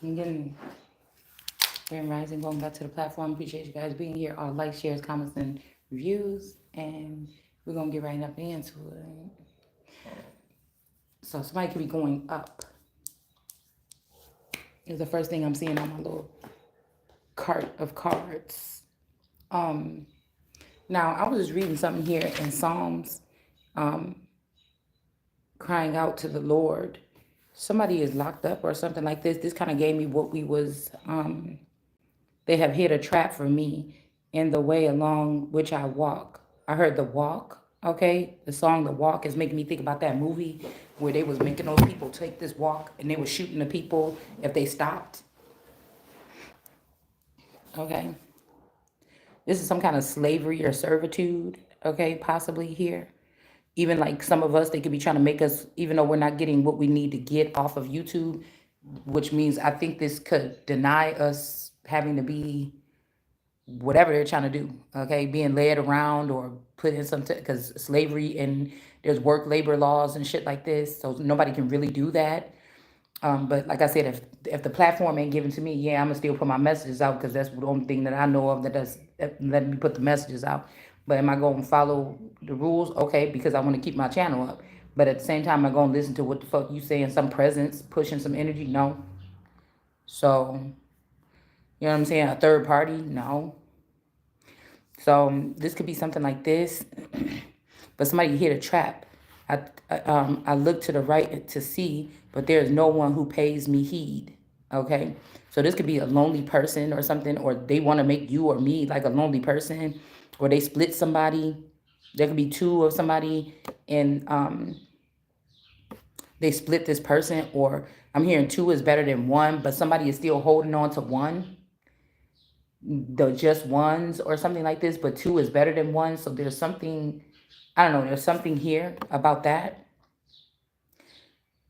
Again, Grand Rising, going back to the platform. Appreciate you guys being here. All likes, shares, comments, and reviews. And we're going to get right up into it. So somebody could be going up. Is the first thing I'm seeing on my little cart of cards. Um, Now, I was just reading something here in Psalms, crying out to the Lord. Somebody is locked up or something like this. This kind of gave me what we was, they have hid a trap for me in the way along which I walk. I heard the walk, okay? The song The Walk is making me think about that movie where they was making those people take this walk and they were shooting the people if they stopped, okay? This is some kind of slavery or servitude, okay, possibly here. Even like some of us, they could be trying to make us, even though we're not getting what we need to get off of YouTube, which means I think this could deny us having to be whatever they're trying to do, okay, being led around or put in some, because slavery and there's work labor laws and shit like this, so nobody can really do that. But like I said, if the platform ain't given to me, yeah, I'm gonna still put my messages out because that's the only thing that I know of that letting me put the messages out. But am I going to follow the rules? Okay, because I want to keep my channel up. But at the same time, am I going to listen to what the fuck you saying? Some presence pushing some energy? No. So you know what I'm saying? A third party? No. So this could be something like this, but somebody hit a trap. I look to the right to see, but there is no one who pays me heed. Okay, so this could be a lonely person or something, or they want to make you or me like a lonely person, or they split somebody. There could be two of somebody, and they split this person, or I'm hearing two is better than one, but somebody is still holding on to one, the just ones or something like this, but two is better than one. So there's something, I don't know, there's something here about that.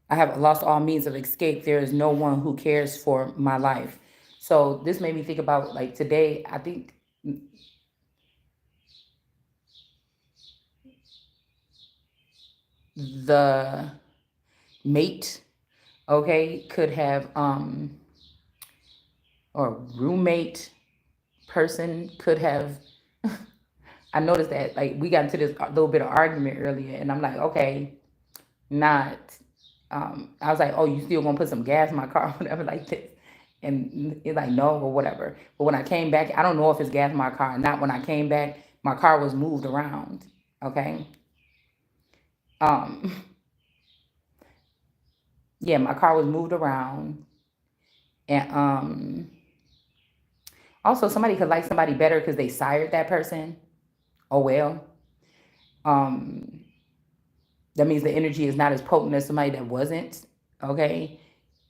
I have lost all means of escape. There is no one who cares for my life. So this made me think about like today, I think the mate, okay, could have or roommate person could have I noticed that like we got into this little bit of argument earlier and I'm like, okay, not I was like, oh, you still gonna put some gas in my car, whatever, like this. And it's like, no, or whatever. But when I came back, I don't know if it's gas in my car or not. When I came back, my car was moved around. Okay. Um, yeah, my car was moved around. And also somebody could like somebody better because they sired that person. Oh well. Um, that means the energy is not as potent as somebody that wasn't. Okay.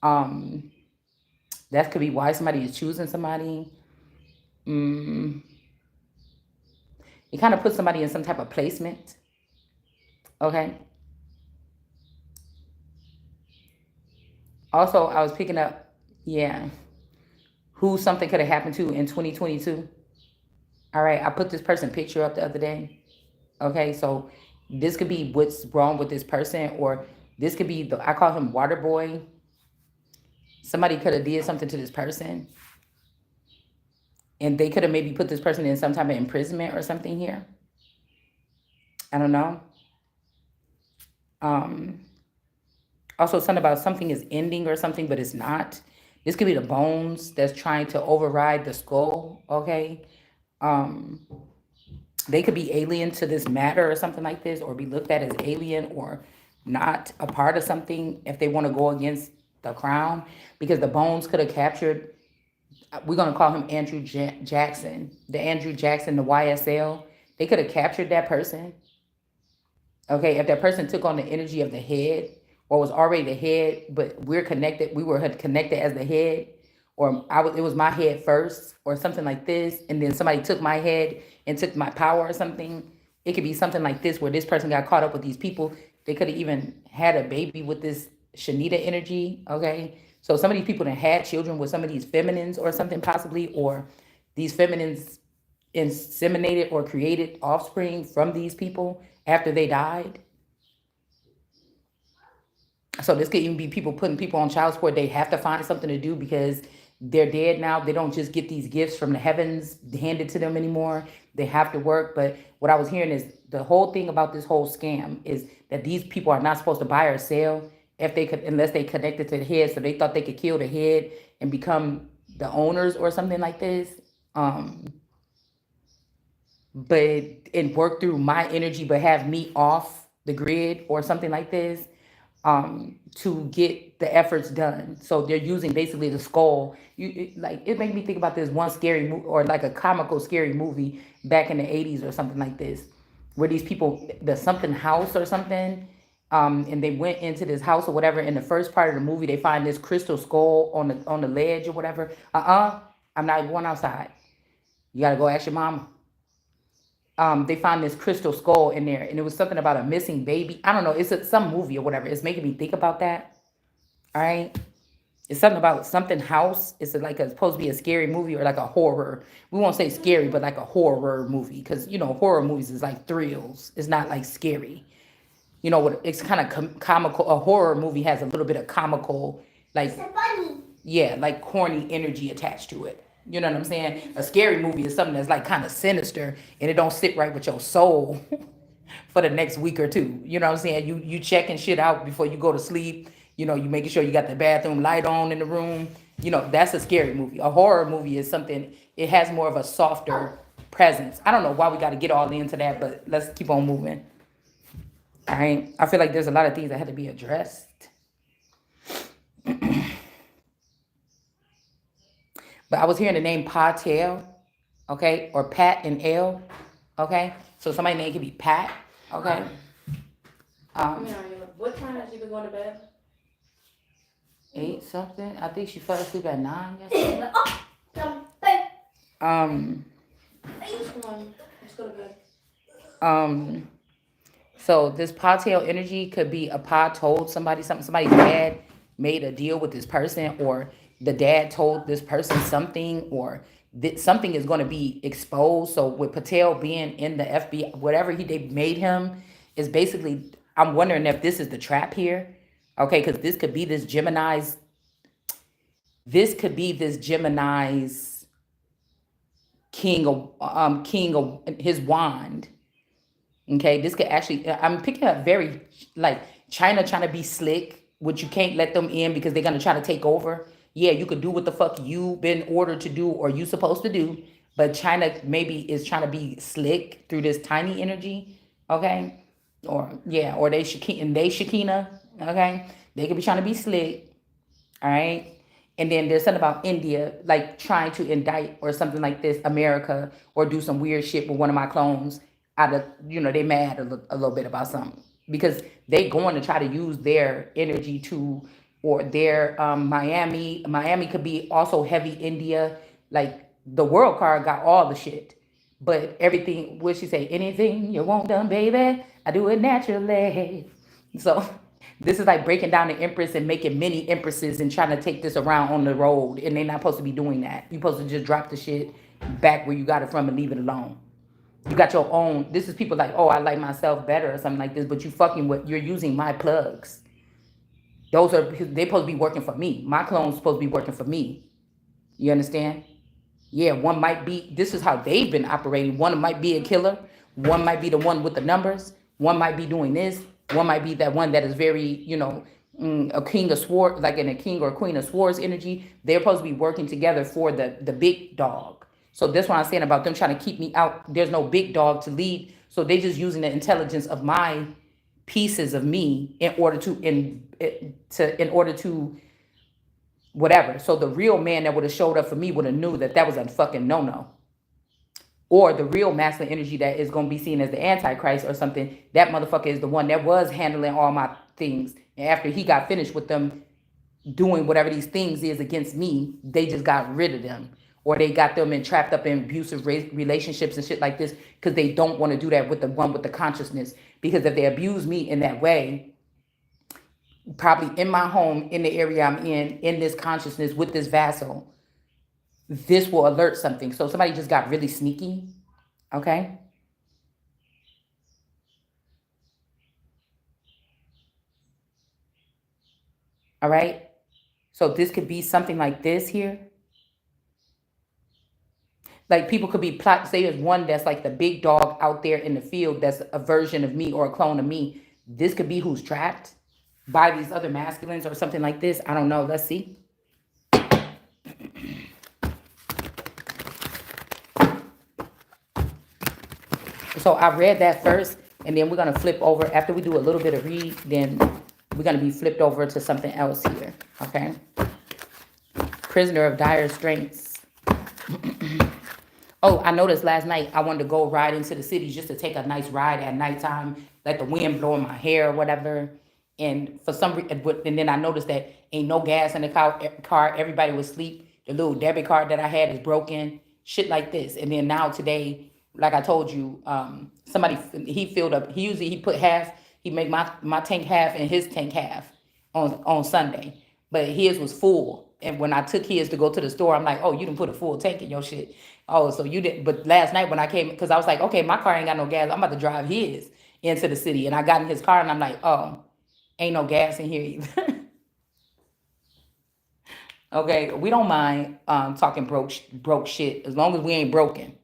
Um, that could be why somebody is choosing somebody. Mm, it kind of puts somebody in some type of placement. Okay. Also, I was picking up, yeah, who something could have happened to in 2022. All right. I put this person picture up the other day. Okay. So this could be what's wrong with this person, or this could be I call him water boy. Somebody could have did something to this person and they could have maybe put this person in some type of imprisonment or something here. I don't know. Um, Also, something about something is ending or something, but it's not. This could be the bones that's trying to override the skull. Okay. Um, they could be alien to this matter or something like this, or be looked at as alien or not a part of something if they want to go against the crown, because the bones could have captured. We're gonna call him Andrew Jackson, the Andrew Jackson, the YSL. They could have captured that person. Okay, if that person took on the energy of the head or was already the head, but we're connected, we were connected as the head, or it was my head first, or something like this, and then somebody took my head and took my power or something. It could be something like this where this person got caught up with these people. They could have even had a baby with this Shanita energy. Okay, so some of these people that had children with some of these feminines or something possibly, or these feminines inseminated or created offspring from these people after they died. So this could even be people putting people on child support. They have to find something to do because they're dead now. They don't just get these gifts from the heavens handed to them anymore. They have to work. But what I was hearing is the whole thing about this whole scam is that these people are not supposed to buy or sell if they could, unless they connected to the head. So they thought they could kill the head and become the owners or something like this. Um, but and work through my energy, but have me off the grid or something like this, to get the efforts done. So they're using basically the skull. It made me think about this one scary movie or like a comical scary movie back in the 80s or something like this, where these people, the something house or something, and they went into this house or whatever. In the first part of the movie, they find this crystal skull on the ledge or whatever. I'm not going outside. You gotta go ask your mama. They found this crystal skull in there, and it was something about a missing baby. I don't know. Some movie or whatever. It's making me think about that. All right. It's something about something house. It's like supposed to be a scary movie or like a horror. We won't say scary, but like a horror movie, because horror movies is like thrills. It's not like scary. What? It's kind of comical. A horror movie has a little bit of comical, like, yeah, like corny energy attached to it. You know what I'm saying? A scary movie is something that's like kind of sinister and it don't sit right with your soul for the next week or two. You know what I'm saying? You checking shit out before you go to sleep. You making sure you got the bathroom light on in the room. That's a scary movie. A horror movie is something, it has more of a softer presence. I don't know why we got to get all into that, but let's keep on moving. All right. I feel like there's a lot of things that had to be addressed. But I was hearing the name Patel, okay, or Pat and L, okay. So somebody's name could be Pat, okay. Um, What time has she been going to bed? 8 something. I think she fell asleep at 9 yesterday. Um, Come on, let's go to bed. um. So this Patel energy could be a Pa told somebody something. Somebody's dad made a deal with this person, or the dad told this person something, or something is going to be exposed. So with Patel being in the FBI, whatever they made him is basically. I'm wondering if this is the trap here, okay? Because this could be this Gemini's. This could be this Gemini's king of his wand. Okay, this could actually, I'm picking up very like China trying to be slick, which you can't let them in because they're gonna try to take over. Yeah, you could do what the fuck you been ordered to do or you supposed to do, but China maybe is trying to be slick through this tiny energy. Okay, or yeah, or they Shakina. Okay, they could be trying to be slick. All right. And then there's something about India, like trying to indict or something like this, America, or do some weird shit with one of my clones. Out of, they mad a little bit about something because they going to try to use their energy to, or their Miami. Miami could be also heavy India. Like the world card got all the shit, but everything. What she say? Anything you want done, baby, I do it naturally. So this is like breaking down the empress and making mini empresses and trying to take this around on the road. And they're not supposed to be doing that. You're supposed to just drop the shit back where you got it from and leave it alone. You got your own. This is people like, oh, I like myself better or something like this. But you fucking with, you're using my plugs. Those are, they supposed to be working for me. My clone's supposed to be working for me. You understand? Yeah, one might be, this is how they've been operating. One might be a killer. One might be the one with the numbers. One might be doing this. One might be that one that is very, a king of swords, like in a king or queen of swords energy. They're supposed to be working together for the big dog. So that's what I'm saying about them trying to keep me out. There's no big dog to lead. So they just using the intelligence of my pieces of me in order to whatever. So the real man that would have showed up for me would have knew that that was a fucking no-no. Or the real masculine energy that is going to be seen as the antichrist or something, that motherfucker is the one that was handling all my things. And after he got finished with them doing whatever these things is against me, they just got rid of them. Or they got them trapped up in abusive relationships and shit like this because they don't want to do that with the one with the consciousness. Because if they abuse me in that way, probably in my home, in the area I'm in this consciousness with this vassal, this will alert something. So somebody just got really sneaky. Okay. All right. So this could be something like this here. Like people could be plot. Say there's one that's like the big dog out there in the field. That's a version of me or a clone of me. This could be who's trapped by these other masculines or something like this. I don't know. Let's see. So I read that first, and then we're gonna flip over after we do a little bit of read. Then we're gonna be flipped over to something else here. Okay. Prisoner of dire straits. Oh, I noticed last night I wanted to go ride into the city just to take a nice ride at nighttime, let the wind blow in my hair or whatever. And for some reason, and then I noticed that ain't no gas in the car. Everybody was asleep. The little debit card that I had is broken. Shit like this. And then now today, like I told you, somebody he filled up. He put half. He make my tank half and his tank half on Sunday, but his was full. And when I took his to go to the store, I'm like, oh, you didn't put a full tank in your shit. Oh, so you didn't. But last night when I came, because I was like, okay, my car ain't got no gas. I'm about to drive his into the city. And I got in his car and I'm like, oh, ain't no gas in here either. Okay, we don't mind talking broke shit as long as we ain't broken.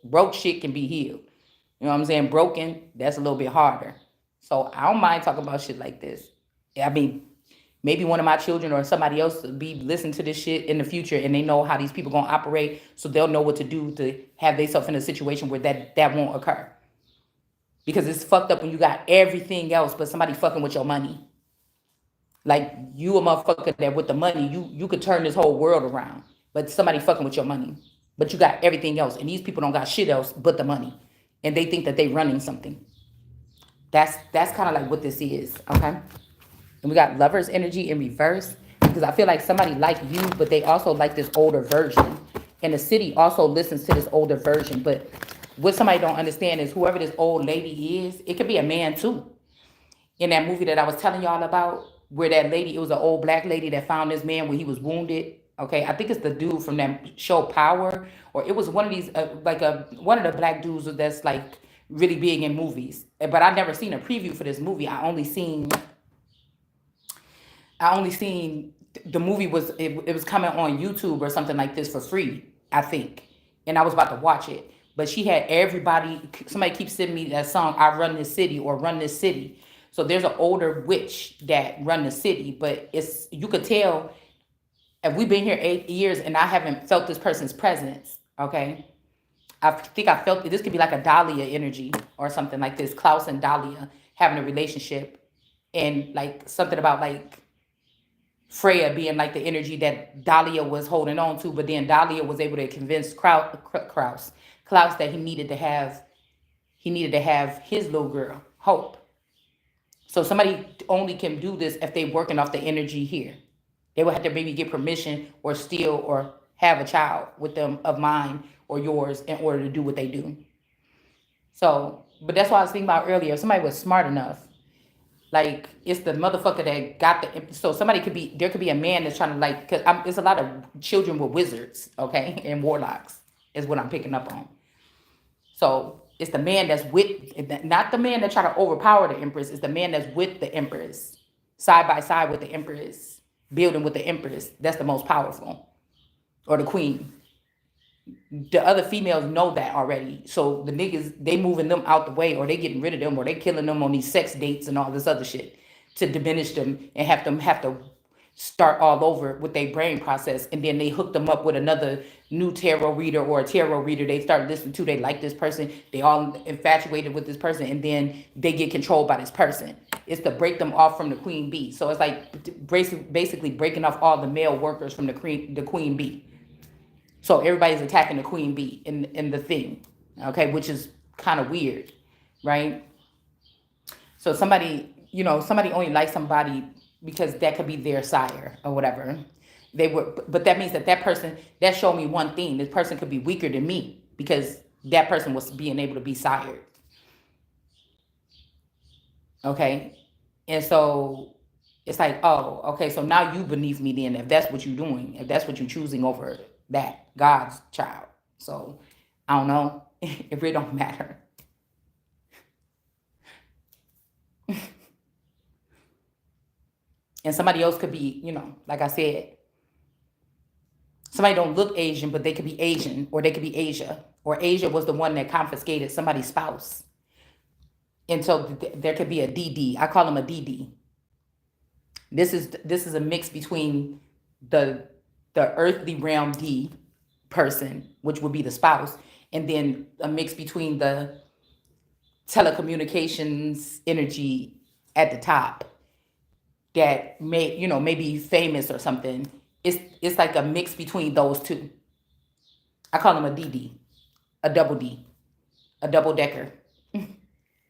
Broke shit can be healed. You know what I'm saying? Broken, that's a little bit harder. So I don't mind talking about shit like this. I mean, maybe one of my children or somebody else will be listening to this shit in the future and they know how these people gonna operate, so they'll know what to do to have themselves in a situation where that won't occur. Because it's fucked up when you got everything else but somebody fucking with your money. Like you a motherfucker that with the money, you could turn this whole world around. But somebody fucking with your money. But you got everything else. And these people don't got shit else but the money. And they think that they running something. That's kind of like what this is, okay? And we got lovers energy in reverse. Because I feel like somebody like you, but they also like this older version. And the city also listens to this older version. But what somebody don't understand is whoever this old lady is, it could be a man too. In that movie that I was telling y'all about, where that lady, it was an old black lady that found this man when he was wounded. Okay, I think it's the dude from that show Power, or it was one of these one of the black dudes that's like really big in movies. But I never seen a preview for this movie. I only seen the movie it was coming on YouTube or something like this for free, I think. And I was about to watch it. But she had everybody, somebody keeps sending me that song, I Run This City or Run This City. So there's an older witch that run the city, but you could tell if we've been here 8 years and I haven't felt this person's presence, okay? I think I felt this could be like a Dahlia energy or something like this. Klaus and Dahlia having a relationship, and like something about like Freya being like the energy that Dahlia was holding on to, but then Dahlia was able to convince Klaus that he needed to have his little girl, Hope. So somebody only can do this if they working off the energy here. They would have to maybe get permission or steal or have a child with them of mine or yours in order to do what they do. So, but that's what I was thinking about earlier. If somebody was smart enough, like it's the motherfucker that got the. So there could be a man that's trying to like, cause there's a lot of children with wizards, okay, and warlocks is what I'm picking up on. So it's the man that's with, not the man that try to overpower the Empress. It's the man that's with the Empress, side by side with the Empress, building with the Empress. That's the most powerful, or the Queen. The other females know that already. So the niggas, they moving them out the way, or they getting rid of them, or they killing them on these sex dates and all this other shit to diminish them and have them have to start all over with their brain process. And then they hook them up with another new tarot reader or a tarot reader they start listening to. They like this person. They all infatuated with this person. And then they get controlled by this person. It's to break them off from the queen bee. So it's like basically breaking off all the male workers from the queen bee. So everybody's attacking the queen bee in the thing, okay, which is kind of weird, right? So somebody only likes somebody because that could be their sire or whatever. But that means that person, that showed me one thing. This person could be weaker than me because that person was being able to be sired, okay? And so it's like, oh, okay, so now you beneath me then if that's what you're doing, if that's what you're choosing over that God's child. So I don't know. It really don't matter. And somebody else could be, like I said, somebody don't look Asian, but they could be Asian, or they could be Asia, or Asia was the one that confiscated somebody's spouse. And so there could be a DD. I call them a DD. This is a mix between the the earthly realm D person, which would be the spouse, and then a mix between the telecommunications energy at the top that may be famous or something. It's like a mix between those two. I call them a DD, a double D, a double decker,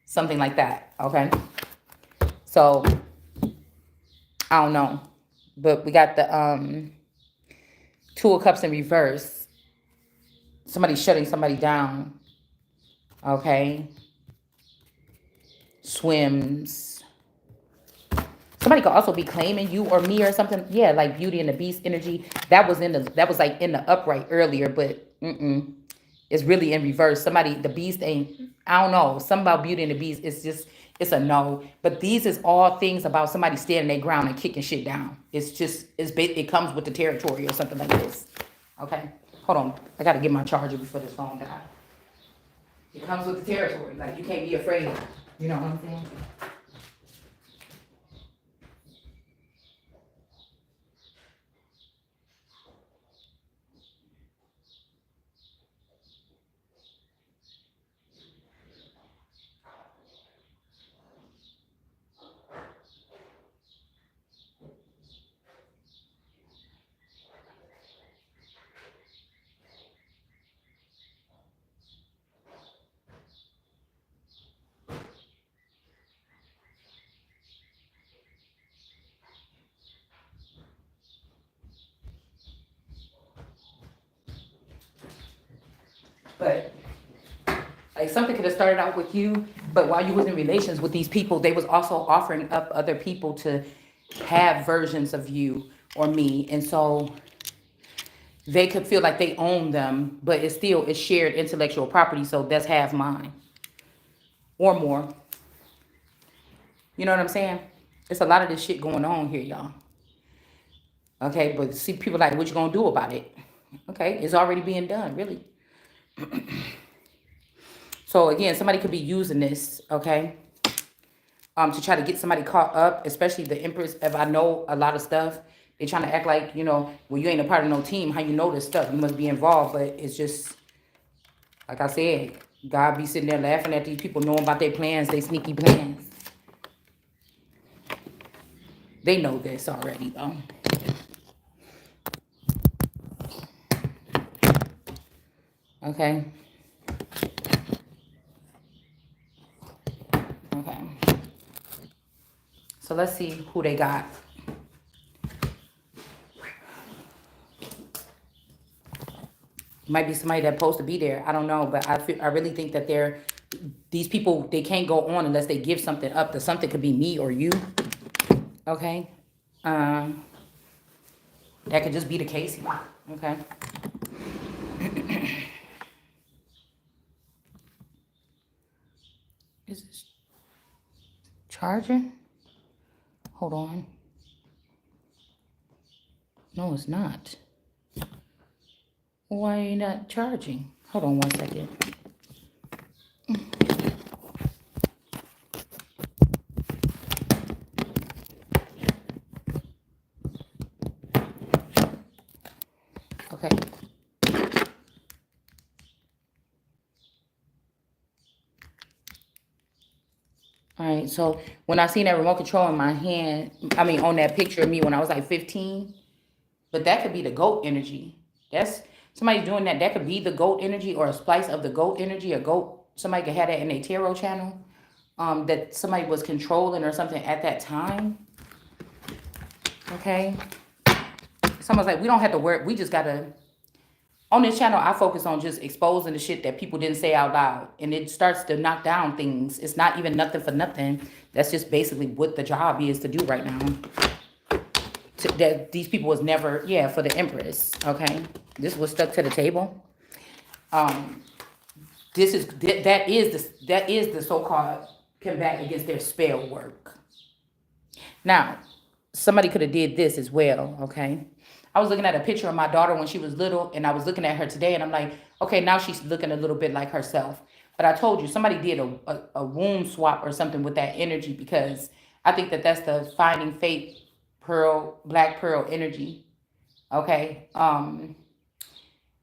something like that. Okay, so I don't know, but we got the Two of Cups in reverse. Somebody shutting somebody down. Okay, swims. Somebody could also be claiming you or me or something. Yeah, like Beauty and the Beast energy. That was like in the upright earlier, but it's really in reverse. Somebody, the Beast ain't. I don't know. Something about Beauty and the Beast. It's a no. But these is all things about somebody standing their ground and kicking shit down. It comes with the territory or something like this. Okay, hold on. I gotta get my charger before this phone dies. It comes with the territory. Like, you can't be afraid of it. You know what I'm saying? But like, something could have started out with you, but while you was in relations with these people, they was also offering up other people to have versions of you or me, and so they could feel like they own them, but it's shared intellectual property, so that's half mine or more. You know what I'm saying? It's a lot of this shit going on here, y'all. Okay, but see, people like, what you gonna do about it? Okay, it's already being done, really. So again, somebody could be using this, okay, to try to get somebody caught up, especially the Empress. If I know a lot of stuff, they trying to act like, well, you ain't a part of no team. How you know this stuff? You must be involved, but it's just like I said. God be sitting there laughing at these people, knowing about their plans, they sneaky plans. They know this already, though. Okay. Okay. So let's see who they got. Might be somebody that's supposed to be there. I don't know, but I really think that these people, they can't go on unless they give something up. That something could be me or you. Okay. Um, that could just be the case. Okay. Is this charging? Hold on. No, it's not. Why are you not charging? Hold on 1 second. Okay. All right. So when I seen that remote control in my hand, on that picture of me when I was like 15, but that could be the goat energy. That's somebody doing that. That could be the goat energy or a splice of the goat energy. A goat. Somebody could have that in a tarot channel. That somebody was controlling or something at that time. Okay. Someone's like, we don't have to work. We just gotta. On this channel, I focus on just exposing the shit that people didn't say out loud, and it starts to knock down things. It's not even nothing for nothing. That's just basically what the job is to do right now. That these people was never, yeah, for the Empress. Okay, this was stuck to the table. Um, that is the so-called combat against their spell work. Now, somebody could have did this as well, okay? I was looking at a picture of my daughter when she was little, and I was looking at her today, and I'm like, okay, now she's looking a little bit like herself. But I told you, somebody did a womb swap or something with that energy, because I think that that's the finding fate pearl, black pearl energy, okay?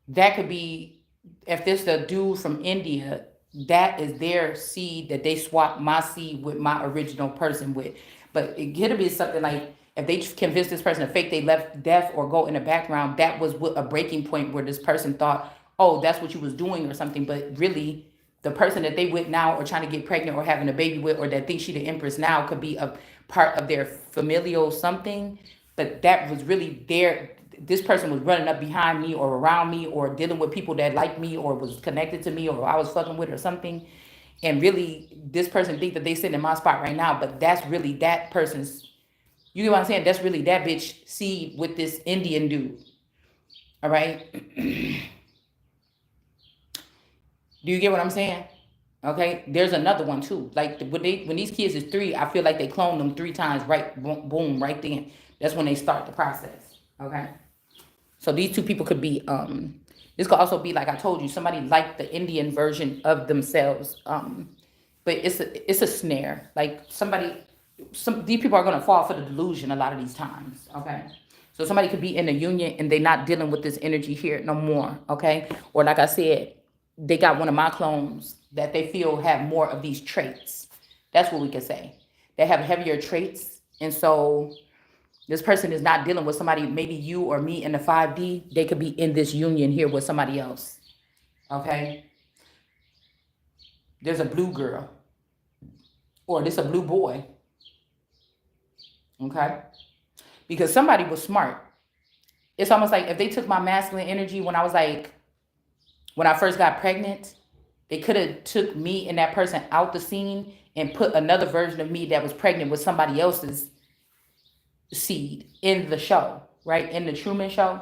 That could be, if this the dude from India, that is their seed that they swapped my seed with my original person with. But it could be something like, if they convince this person to fake they left death or go in the background, that was a breaking point where this person thought, oh, that's what you was doing or something. But really, the person that they with now, or trying to get pregnant or having a baby with, or that thinks she the empress now, could be a part of their familial something. But that was really their, this person was running up behind me or around me or dealing with people that liked me or was connected to me or I was fucking with or something. And really, this person think that they sit in my spot right now, but that's really that person's, you get what I'm saying? That's really that bitch seed with this Indian dude. All right? Do you get what I'm saying? Okay, there's another one too. Like when these kids is 3, I feel like they clone them 3 times, right? Boom, right then. That's when they start the process. Okay. So these 2 people could be this could also be, like I told you, somebody like the Indian version of themselves. But it's a snare. Like these people are gonna fall for the delusion a lot of these times. Okay. So somebody could be in a union and they're not dealing with this energy here no more. Okay. Or like I said, they got one of my clones that they feel have more of these traits. That's what we could say. They have heavier traits. And so this person is not dealing with somebody, maybe you or me in the 5D. They could be in this union here with somebody else. Okay. There's a blue girl. Or this a blue boy. Okay. Because somebody was smart. It's almost like if they took my masculine energy when I was like, when I first got pregnant, they could have took me and that person out the scene and put another version of me that was pregnant with somebody else's seed in the show, right? In the Truman Show.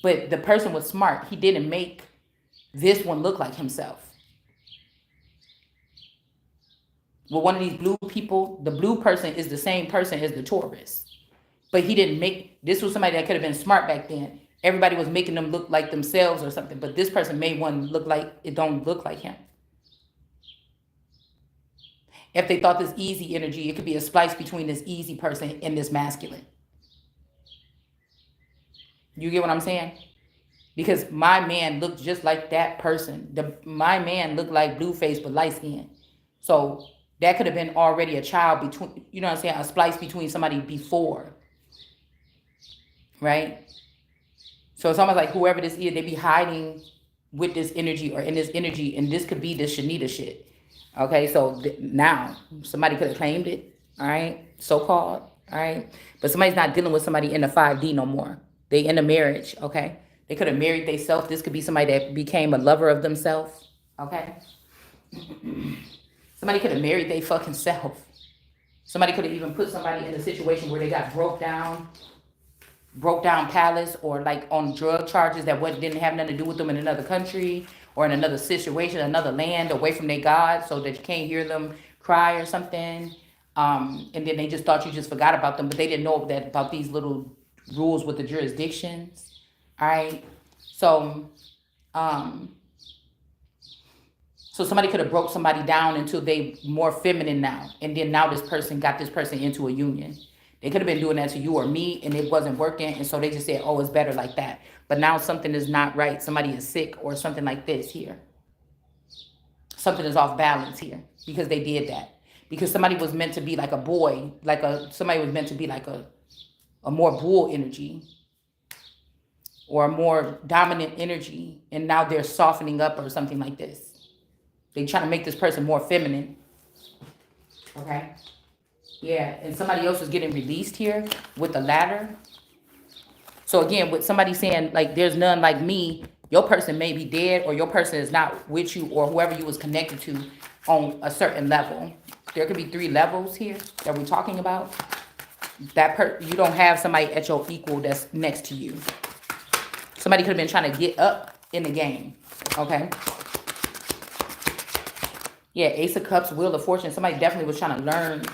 But the person was smart. He didn't make this one look like himself. Well, one of these blue people, the blue person is the same person as the Taurus. But he didn't make, this was somebody that could have been smart back then. Everybody was making them look like themselves or something. But this person made one look like, it don't look like him. If they thought this easy energy, it could be a splice between this easy person and this masculine. You get what I'm saying? Because my man looked just like that person. My man looked like Blueface but light skin. So that could have been already a child between, you know what I'm saying, a splice between somebody before. Right? So it's almost like whoever this is, they be hiding with this energy or in this energy, and this could be this Shanita shit. Okay, so now somebody could have claimed it, all right, so-called, all right? But somebody's not dealing with somebody in the 5D no more. They in a marriage, okay? They could have married themselves. This could be somebody that became a lover of themselves, okay? Somebody could have married their fucking self. Somebody could have even put somebody in a situation where they got broke down palace, or like on drug charges that didn't have nothing to do with them in another country or in another situation, another land, away from their God, so that you can't hear them cry or something. And then they just thought you just forgot about them, but they didn't know that about these little rules with the jurisdictions. All right. So somebody could have broke somebody down until they more feminine now. And then now this person got this person into a union. They could have been doing that to you or me and it wasn't working. And so they just said, oh, it's better like that. But now something is not right. Somebody is sick or something like this here. Something is off balance here because they did that. Because somebody was meant to be like a boy, somebody was meant to be like a more bull energy or a more dominant energy. And now they're softening up or something like this. They trying to make this person more feminine. Okay. Yeah, and somebody else is getting released here with the ladder. So again, with somebody saying like there's none like me, your person may be dead or your person is not with you or whoever you was connected to on a certain level. There could be 3 levels here that we're talking about. You don't have somebody at your equal that's next to you. Somebody could have been trying to get up in the game. Okay. Yeah, Ace of Cups, Wheel of Fortune. Somebody definitely was trying to learn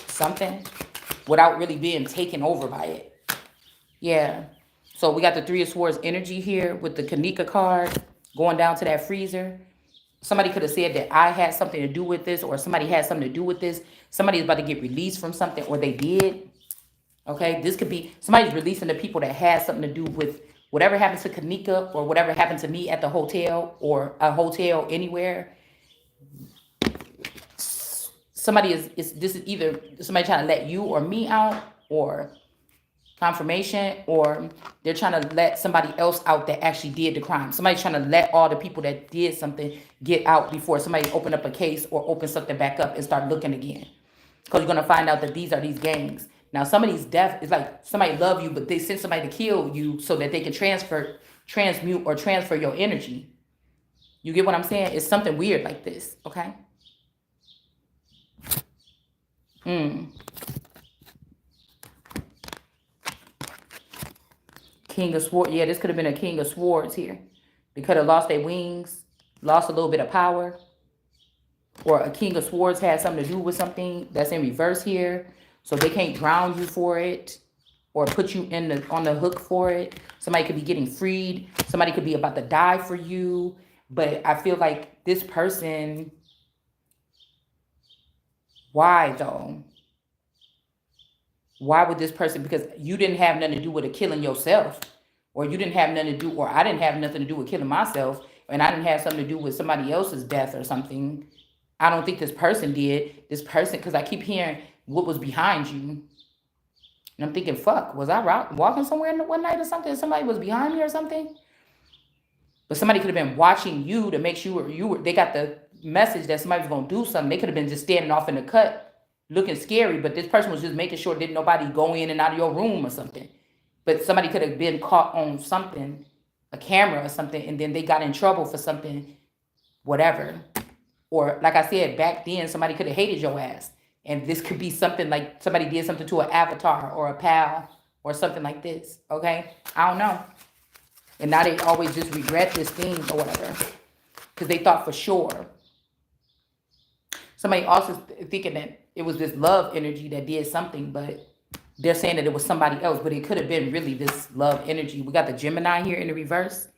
something. without really being taken over by it. Yeah. So we got the Three of Swords energy here with the Kanika card going down to that freezer. Somebody could have said that I had something to do with this, or somebody had something to do with this. Somebody is about to get released from something, or they did. Okay, this could be somebody's releasing the people that had something to do with whatever happened to Kanika, or whatever happened to me at the hotel, or a hotel anywhere. Somebody is this is either somebody trying to let you or me out, or confirmation, or they're trying to let somebody else out that actually did the crime. Somebody's trying to let all the people that did something get out before somebody open up a case or open something back up and start looking again. Because you're going to find out that these are these gangs. Now, some of these deaths is like somebody love you, but they send somebody to kill you so that they can transmute, or transfer your energy. You get what I'm saying? It's something weird like this, okay? King of Swords. Yeah, this could have been a King of Swords here. They could have lost their wings, lost a little bit of power. Or a King of Swords had something to do with something that's in reverse here. So they can't drown you for it, or put you on the hook for it. Somebody could be getting freed. Somebody could be about to die for you. But I feel like this person, why though? Why would this person? Because you didn't have nothing to do with it killing yourself, or you didn't have nothing to do, or I didn't have nothing to do with killing myself, and I didn't have something to do with somebody else's death or something. I don't think this person did. This person, because I keep hearing what was behind you. And I'm thinking, fuck, was I walking somewhere one night or something? Somebody was behind me or something? But somebody could have been watching you to make sure they got the message that somebody was going to do something. They could have been just standing off in the cut looking scary, but this person was just making sure didn't nobody go in and out of your room or something. But somebody could have been caught on something, a camera or something, and then they got in trouble for something, whatever. Or like I said, back then, somebody could have hated your ass. And this could be something like somebody did something to an avatar or a pal or something like this, okay? I don't know. And now they always just regret this thing or whatever, because they thought for sure. Somebody also thinking that it was this love energy that did something, but they're saying that it was somebody else, but it could have been really this love energy. We got the Gemini here in the reverse.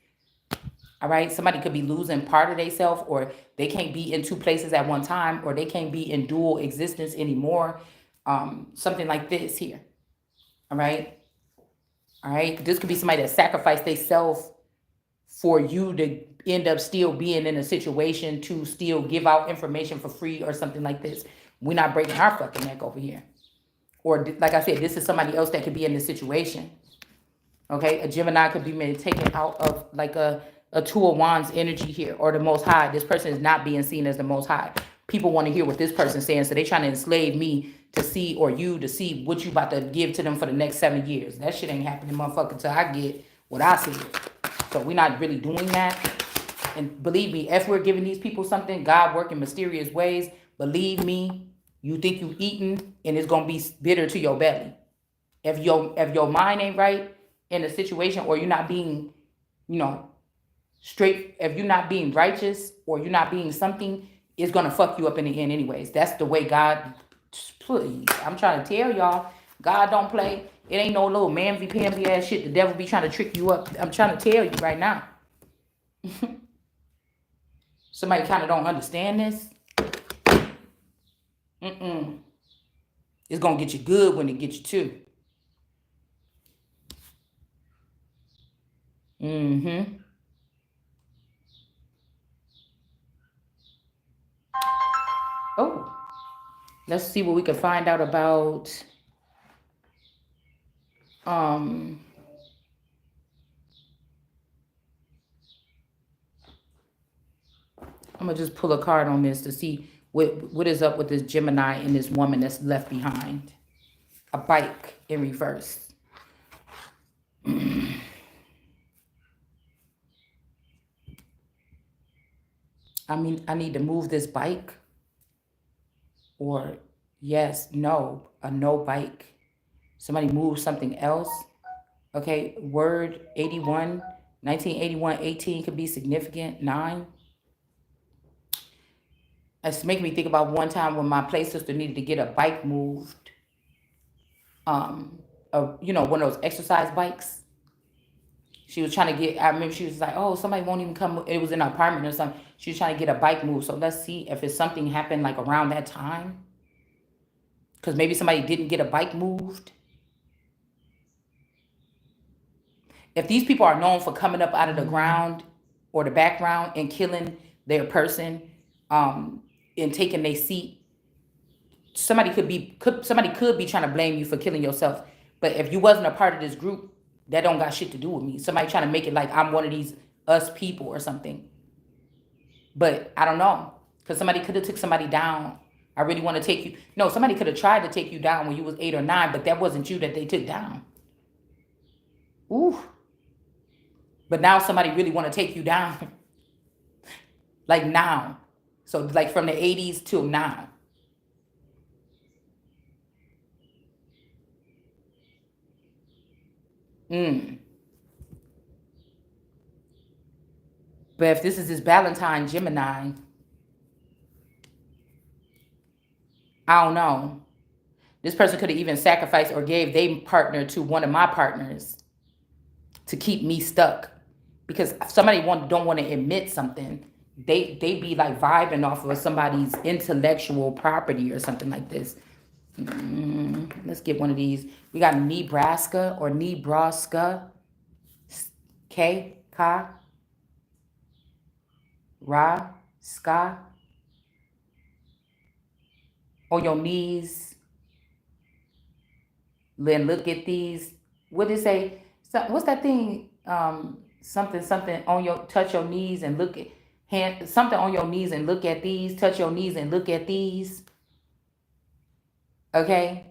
All right, somebody could be losing part of themselves, or they can't be in two places at one time, or they can't be in dual existence anymore. Something like this here. All right. All right. This could be somebody that sacrificed themselves for you to end up still being in a situation to still give out information for free or something like this. We're not breaking our fucking neck over here. Or like I said, this is somebody else that could be in this situation. Okay, a Gemini could be made taken out of like a Two of Wands energy here, or the Most High. This person is not being seen as the Most High. People want to hear what this person's saying, so they trying to enslave me to see, or you to see what you about to give to them for the next 7 years. That shit ain't happening, motherfucker, until I get what I see. So we're not really doing that. And believe me, if we're giving these people something, God work in mysterious ways. Believe me, you think you eating, and it's gonna be bitter to your belly. If your mind ain't right in a situation, or you're not being, straight, if you're not being righteous, or you're not being something, it's gonna fuck you up in the end anyways. That's the way God, please, I'm trying to tell y'all, God don't play. It ain't no little mamby-pamby ass shit. The devil be trying to trick you up. I'm trying to tell you right now. Somebody kind of don't understand this. It's gonna get you good when it gets you too. Oh, let's see what we can find out about. I'm gonna just pull a card on this to see what is up with this Gemini and this woman that's left behind. A bike in reverse. I mean, I need to move this bike, or yes, no, a no bike. Somebody move something else. Okay, word 81, 1981, 18 could be significant. 9. It's making me think about one time when my play sister needed to get a bike moved. One of those exercise bikes. She was trying to get. I remember she was like, "Oh, somebody won't even come." It was in an apartment or something. She was trying to get a bike move. So let's see if it's something happened like around that time, because maybe somebody didn't get a bike moved. If these people are known for coming up out of the ground or the background and killing their person, and taking their seat, somebody could be trying to blame you for killing yourself. But if you wasn't a part of this group, that don't got shit to do with me. Somebody trying to make it like I'm one of these us people or something. But I don't know, because somebody could have took somebody down. I really want to take you. No, somebody could have tried to take you down when you was 8 or 9, but that wasn't you that they took down. Ooh. But now somebody really want to take you down, like now. So like from the 80s till now. Mm. But if this is this Valentine Gemini, I don't know. This person could have even sacrificed or gave their partner to one of my partners to keep me stuck. Because if somebody don't want to admit something, they be like vibing off of somebody's intellectual property or something like this. Let's get one of these. We got Nebraska or Nebraska. Ka, Ra, Ska. On your knees. Then look at these. What did it say? What's that thing? Something on your touch your knees and look at hand something on your knees and look at these. Touch your knees and look at these. Okay.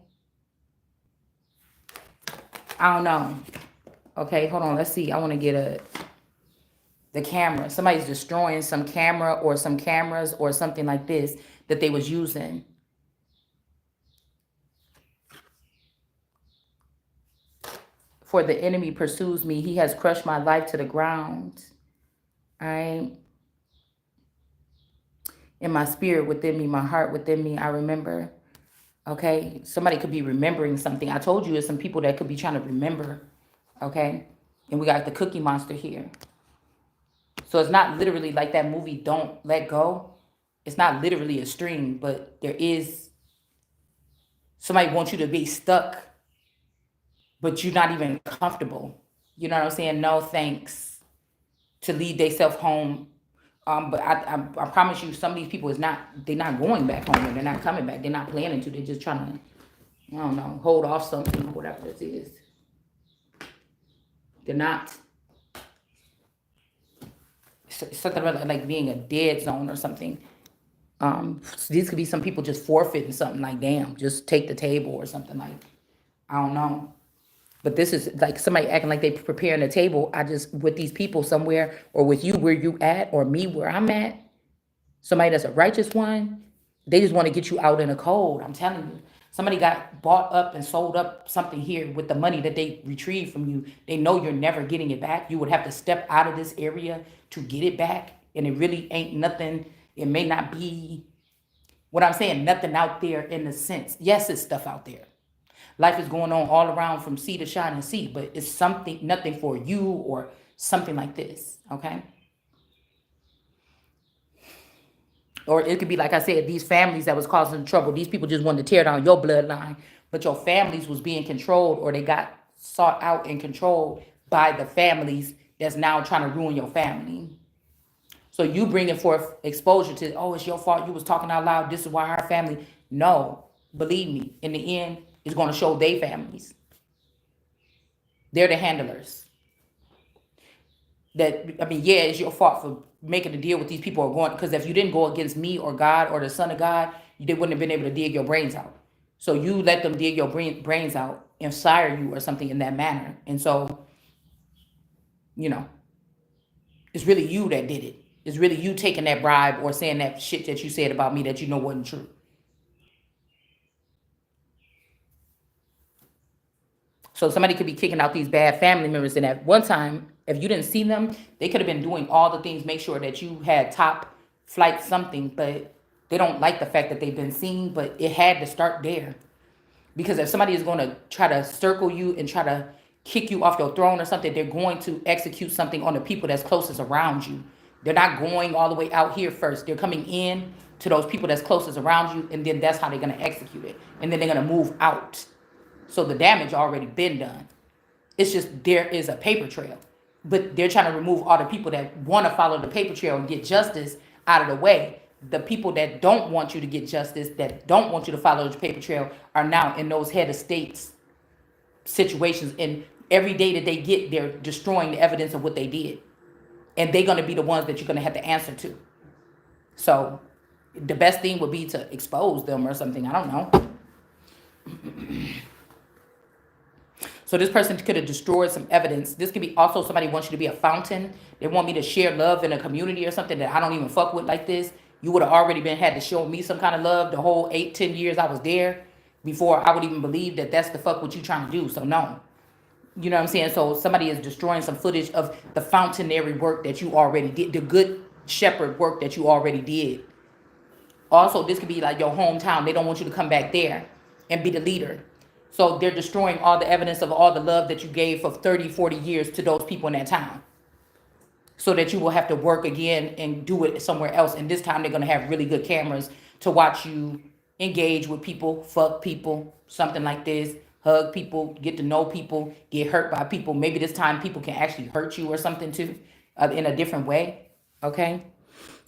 I don't know. Okay, hold on. Let's see. I want to get the camera. Somebody's destroying some camera or some cameras or something like this that they was using. For the enemy pursues me. He has crushed my life to the ground. All right. In my spirit within me, my heart within me, I remember. Okay. Somebody could be remembering something. I told you there's some people that could be trying to remember. Okay. And we got the Cookie Monster here. So it's not literally like that movie Don't Let Go. It's not literally a string, but there is somebody wants you to be stuck, but you're not even comfortable. You know what I'm saying? No thanks. To lead themselves home. But I promise you, some of these people they're not going back home, and they're not coming back. They're not planning to. They're just trying to, I don't know, hold off something or whatever this is. They're not. It's something like being a dead zone or something. So these could be some people just forfeiting something like, damn, just take the table or something like, I don't know. But this is like somebody acting like they preparing a table. I just, with these people somewhere, or with you where you at, or me where I'm at, somebody that's a righteous one, they just want to get you out in the cold. I'm telling you. Somebody got bought up and sold up something here with the money that they retrieved from you. They know you're never getting it back. You would have to step out of this area to get it back. And it really ain't nothing. It may not be what I'm saying, nothing out there in the sense. Yes, it's stuff out there. Life is going on all around from sea to shining sea, but it's something, nothing for you or something like this. Okay. Or it could be like I said, these families that was causing trouble. These people just wanted to tear down your bloodline, but your families was being controlled, or they got sought out and controlled by the families that's now trying to ruin your family. So you bringing forth exposure to, oh, it's your fault. You was talking out loud. This is why our family. No, believe me. In the end, it's going to show their families. They're the handlers. Yeah, it's your fault for making a deal with these people or going, because if you didn't go against me or God or the Son of God, they wouldn't have been able to dig your brains out. So you let them dig your brains out and sire you or something in that manner. And so, you know, it's really you that did it. It's really you taking that bribe or saying that shit that you said about me that you know wasn't true. So somebody could be kicking out these bad family members, and at one time, if you didn't see them, they could have been doing all the things, make sure that you had top flight something, but they don't like the fact that they've been seen, but it had to start there. Because if somebody is going to try to circle you and try to kick you off your throne or something, they're going to execute something on the people that's closest around you. They're not going all the way out here first. They're coming in to those people that's closest around you, and then that's how they're going to execute it. And then they're going to move out. So the damage already been done. It's just there is a paper trail. But they're trying to remove all the people that want to follow the paper trail and get justice out of the way. The people that don't want you to get justice, that don't want you to follow the paper trail, are now in those head of states situations. And every day that they get, they're destroying the evidence of what they did. And they're going to be the ones that you're going to have to answer to. So the best thing would be to expose them or something. I don't know. So this person could have destroyed some evidence. This could be also somebody wants you to be a fountain. They want me to share love in a community or something that I don't even fuck with like this. You would have already had to show me some kind of love the whole 8-10 years I was there before I would even believe that that's the fuck what you trying to do. So no. You know what I'm saying? So somebody is destroying some footage of the fountainary work that you already did. The good shepherd work that you already did. Also, this could be like your hometown. They don't want you to come back there and be the leader. So they're destroying all the evidence of all the love that you gave for 30, 40 years to those people in that town. So that you will have to work again and do it somewhere else. And this time they're going to have really good cameras to watch you engage with people, fuck people, something like this, hug people, get to know people, get hurt by people. Maybe this time people can actually hurt you or something too, in a different way. Okay?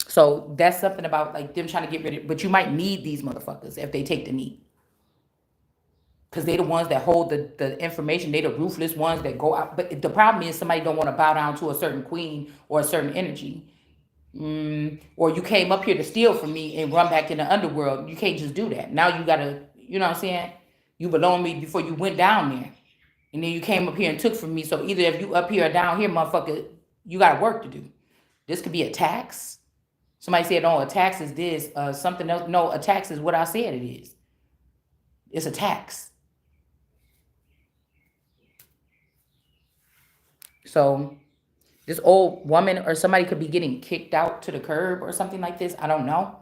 So that's something about like them trying to get rid of, but you might need these motherfuckers if they take the knee. Because they the ones that hold the information. They the ruthless ones that go out. But the problem is somebody don't want to bow down to a certain queen or a certain energy. Or you came up here to steal from me and run back in the underworld. You can't just do that. Now you got to, you know what I'm saying? You belong me before you went down there. And then you came up here and took from me. So either if you up here or down here, motherfucker, you got work to do. This could be a tax. Somebody said, oh, a tax is this, something else. No, a tax is what I said it is. It's a tax. So this old woman or somebody could be getting kicked out to the curb or something like this. I don't know.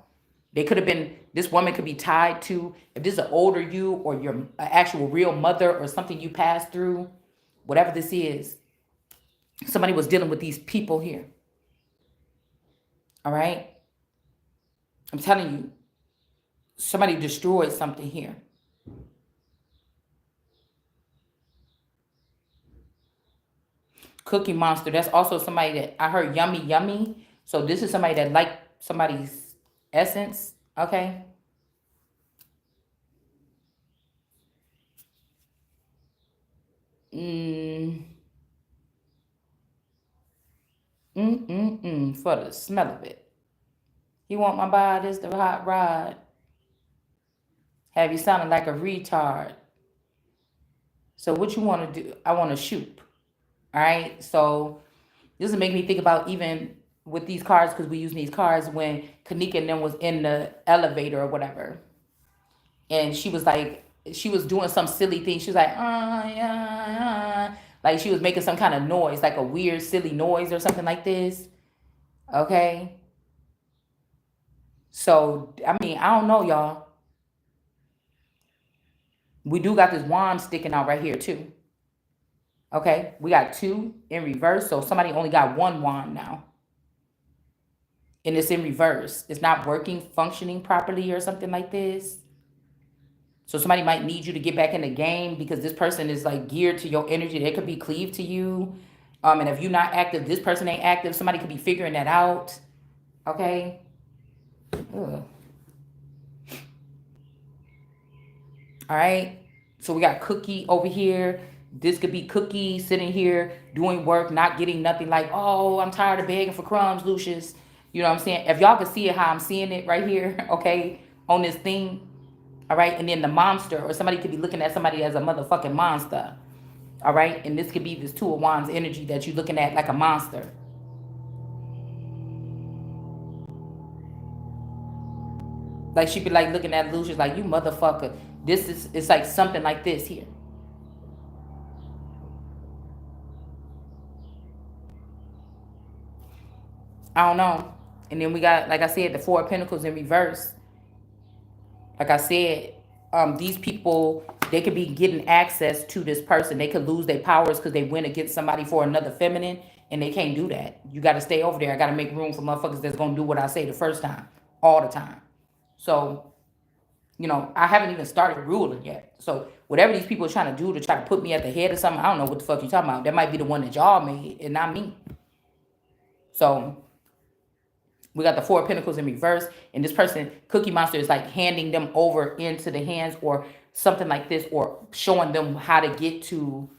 They could have been, this woman could be tied to, if this is an older you or your actual real mother or something you passed through, whatever this is, somebody was dealing with these people here. All right. I'm telling you, somebody destroyed something here. Cookie Monster. That's also somebody that I heard yummy, yummy. So this is somebody that liked somebody's essence. Okay. For the smell of it. You want my body? This the hot rod. Have you sounding like a retard? So what you want to do? I want to shoot. All right. So this will make me think about even with these cars, because we use these cars when Kanika and them was in the elevator or whatever. And she was like, she was doing some silly thing. She was like, yeah. Like she was making some kind of noise, like a weird, silly noise or something like this. Okay. So, I mean, I don't know, y'all. We do got this wand sticking out right here, too. Okay. We got two in reverse. So somebody only got one wand now. And it's in reverse. It's not working, functioning properly or something like this. So somebody might need you to get back in the game because this person is like geared to your energy. They could be cleaved to you. And if you're not active, this person ain't active. Somebody could be figuring that out. Okay. Ugh. All right. So we got Cookie over here. This could be Cookie sitting here doing work, not getting nothing, like, oh, I'm tired of begging for crumbs, Lucius. You know what I'm saying? If y'all can see it how I'm seeing it right here, okay, on this thing. All right. And then the monster, or somebody could be looking at somebody as a motherfucking monster. All right. And this could be this Two of Wands energy that you're looking at like a monster. Like she'd be like looking at Lucius like, you motherfucker. It's like something like this here. I don't know. And then we got, like I said, the Four of Pentacles in reverse. Like I said, these people They could be getting access to this person. They could lose their powers because they went against somebody for another feminine, and they can't do that. You got to stay over there. I got to make room for motherfuckers that's gonna do what I say the first time, all the time. So, I haven't even started ruling yet. So whatever these people are trying to do to try to put me at the head of something, I don't know what the fuck you talking about. That might be the one that y'all made and not me. So we got the Four of Pentacles in reverse, and this person, Cookie Monster, is like handing them over into the hands or something like this, or showing them how to get to,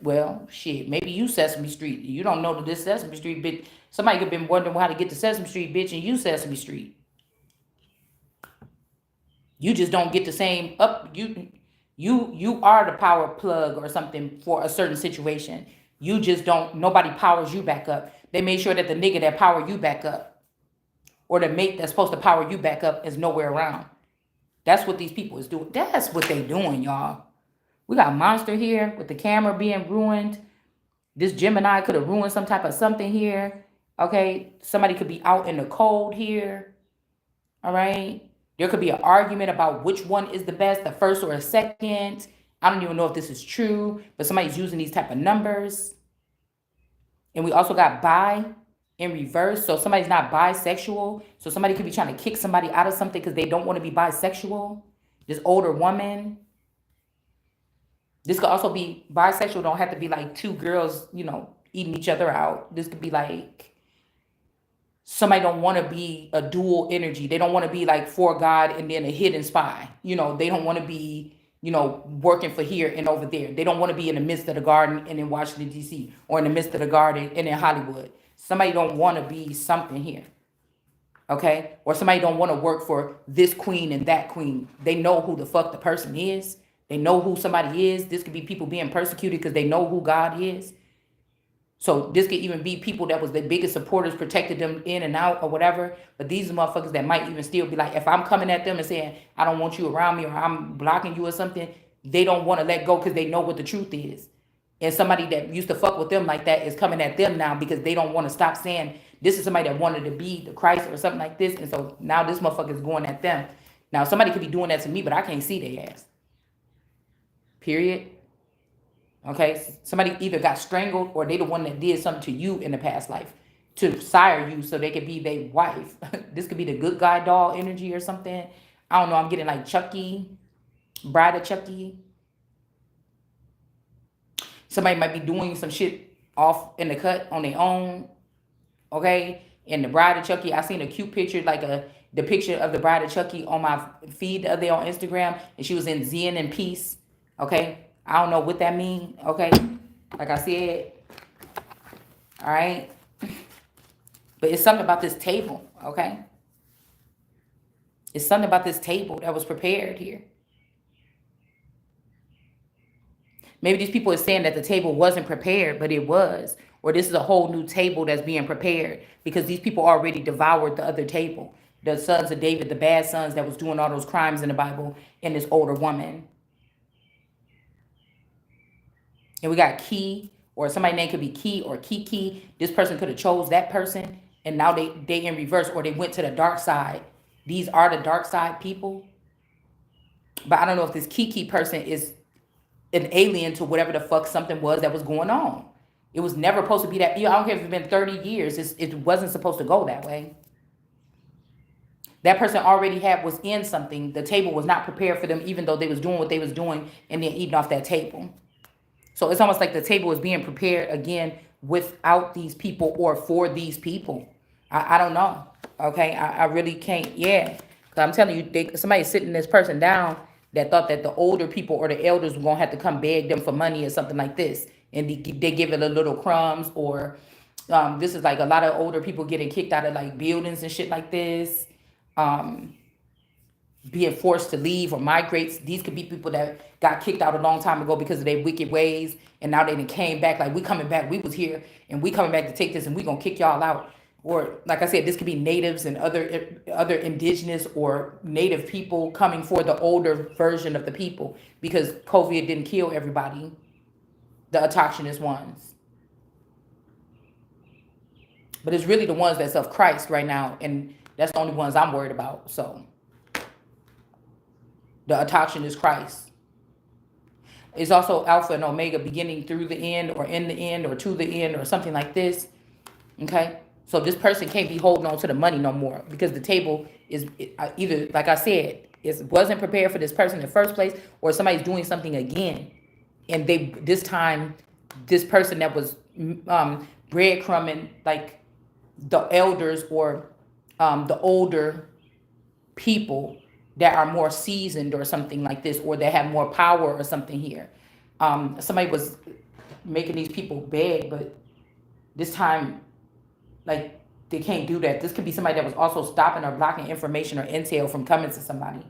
well, shit, maybe you Sesame Street. You don't know that this Sesame Street, bitch. Somebody could have been wondering how to get to Sesame Street, bitch, and you Sesame Street. You just don't get the same up. You are the power plug or something for a certain situation. You just don't. Nobody powers you back up. They made sure that the nigga that power you back up, or the mate that's supposed to power you back up, is nowhere around. That's what these people is doing. That's what they doing, y'all. We got Monster here with the camera being ruined. This Gemini could have ruined some type of something here. Okay, somebody could be out in the cold here. All right. There could be an argument about which one is the best, the first or a second. I don't even know if this is true, but somebody's using these type of numbers. And we also got bi in reverse. So somebody's not bisexual. So somebody could be trying to kick somebody out of something because they don't want to be bisexual. This older woman. This could also be bisexual. Don't have to be like two girls, eating each other out. This could be like somebody don't want to be a dual energy. They don't want to be like for God and then a hidden spy. They don't want to be, working for here and over there. They don't want to be in the midst of the garden and in Washington, D.C. or in the midst of the garden and in Hollywood. Somebody don't want to be something here. Okay? Or somebody don't want to work for this queen and that queen. They know who the fuck the person is. They know who somebody is. This could be people being persecuted because they know who God is. So this could even be people that was the biggest supporters, protected them in and out or whatever. But these are motherfuckers that might even still be like, if I'm coming at them and saying, I don't want you around me, or I'm blocking you or something, they don't want to let go because they know what the truth is. And somebody that used to fuck with them like that is coming at them now because they don't want to stop saying, this is somebody that wanted to be the Christ or something like this. And so now this motherfucker is going at them. Now somebody could be doing that to me, but I can't see their ass. Period. Okay, somebody either got strangled or they the one that did something to you in the past life to sire you so they could be their wife. This could be the good guy doll energy or something. I don't know. I'm getting like Chucky, Bride of Chucky. Somebody might be doing some shit off in the cut on their own. Okay, and the Bride of Chucky, I seen a cute picture, like the picture of the Bride of Chucky on my feed the other day on Instagram, and she was in Zen and peace. Okay. I don't know what that means, okay? Like I said, all right? But it's something about this table, okay? It's something about this table that was prepared here. Maybe these people are saying that the table wasn't prepared, but it was. Or this is a whole new table that's being prepared because these people already devoured the other table. The sons of David, the bad sons that was doing all those crimes in the Bible, and this older woman. And we got Key, or somebody's name could be Key or Kiki. This person could have chose that person, and now they in reverse, or they went to the dark side. These are the dark side people. But I don't know if this Kiki person is an alien to whatever the fuck something was that was going on. It was never supposed to be that. I don't care if it's been 30 years. It wasn't supposed to go that way. That person already was in something. The table was not prepared for them, even though they was doing what they was doing and then eating off that table. So it's almost like the table is being prepared again without these people or for these people. I don't know. Okay, I really can't. Yeah, I'm telling you, somebody's sitting this person down that thought that the older people or the elders were gonna have to come beg them for money or something like this, and they give it a little crumbs, or this is like a lot of older people getting kicked out of like buildings and shit like this. Being forced to leave or migrate. These could be people that got kicked out a long time ago because of their wicked ways, and now they came back like, we coming back, we was here, and we coming back to take this, and we gonna kick y'all out. Or like I said, this could be natives and other indigenous or native people coming for the older version of the people because COVID didn't kill everybody, the autochthonous ones. But it's really the ones that's of Christ right now, and that's the only ones I'm worried about. So the autochthonous Christ. It's also Alpha and Omega, beginning through the end or in the end or to the end or something like this. Okay. So this person can't be holding on to the money no more because the table is either, like I said, it wasn't prepared for this person in the first place, or somebody's doing something again. And they, this time, this person that was breadcrumbing, like the elders or the older people that are more seasoned or something like this, or that have more power or something here. Somebody was making these people beg, but this time, like, they can't do that. This could be somebody that was also stopping or blocking information or intel from coming to somebody.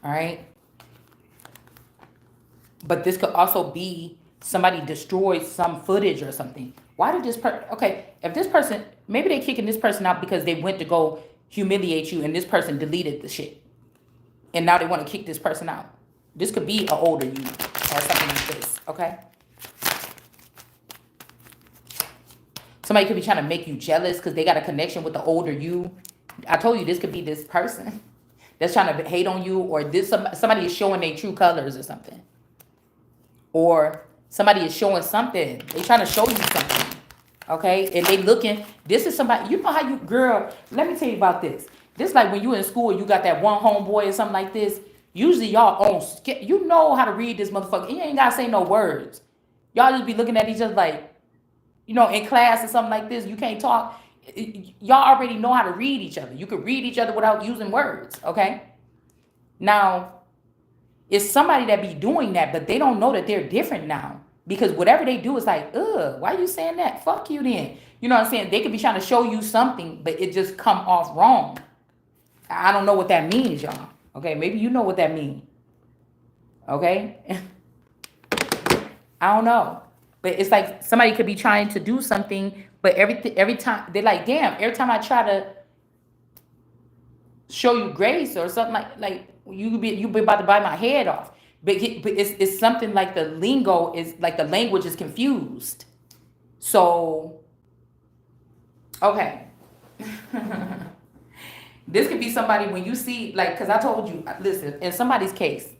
All right. But this could also be somebody destroyed some footage or something. Why did this person? Okay, if this person, maybe they kicking this person out because they went to go humiliate you, and this person deleted the shit, and now they want to kick this person out. This could be an older you or something like this. Okay. Somebody could be trying to make you jealous because they got a connection with the older you. I told you this could be this person that's trying to hate on you, or this somebody is showing their true colors or something, or somebody is showing something. They trying to show you something, okay? And they looking. This is somebody. You know how you, girl? Let me tell you about this. This like when you in school, you got that one homeboy or something like this. Usually y'all own. You know how to read this motherfucker. You ain't gotta say no words. Y'all just be looking at each other like, in class or something like this. You can't talk. Y'all already know how to read each other. You could read each other without using words, okay? Now, it's somebody that be doing that, but they don't know that they're different now. Because whatever they do is like, ugh, why you saying that? Fuck you then. You know what I'm saying? They could be trying to show you something, but it just come off wrong. I don't know what that means, y'all. Okay, maybe you know what that means. Okay? I don't know. But it's like somebody could be trying to do something, but every time they're like, damn, every time I try to show you grace or something, like you be about to bite my head off. But it's something like the lingo is like the language is confused. So okay. This could be somebody when you see, like, because I told you, listen, in somebody's case,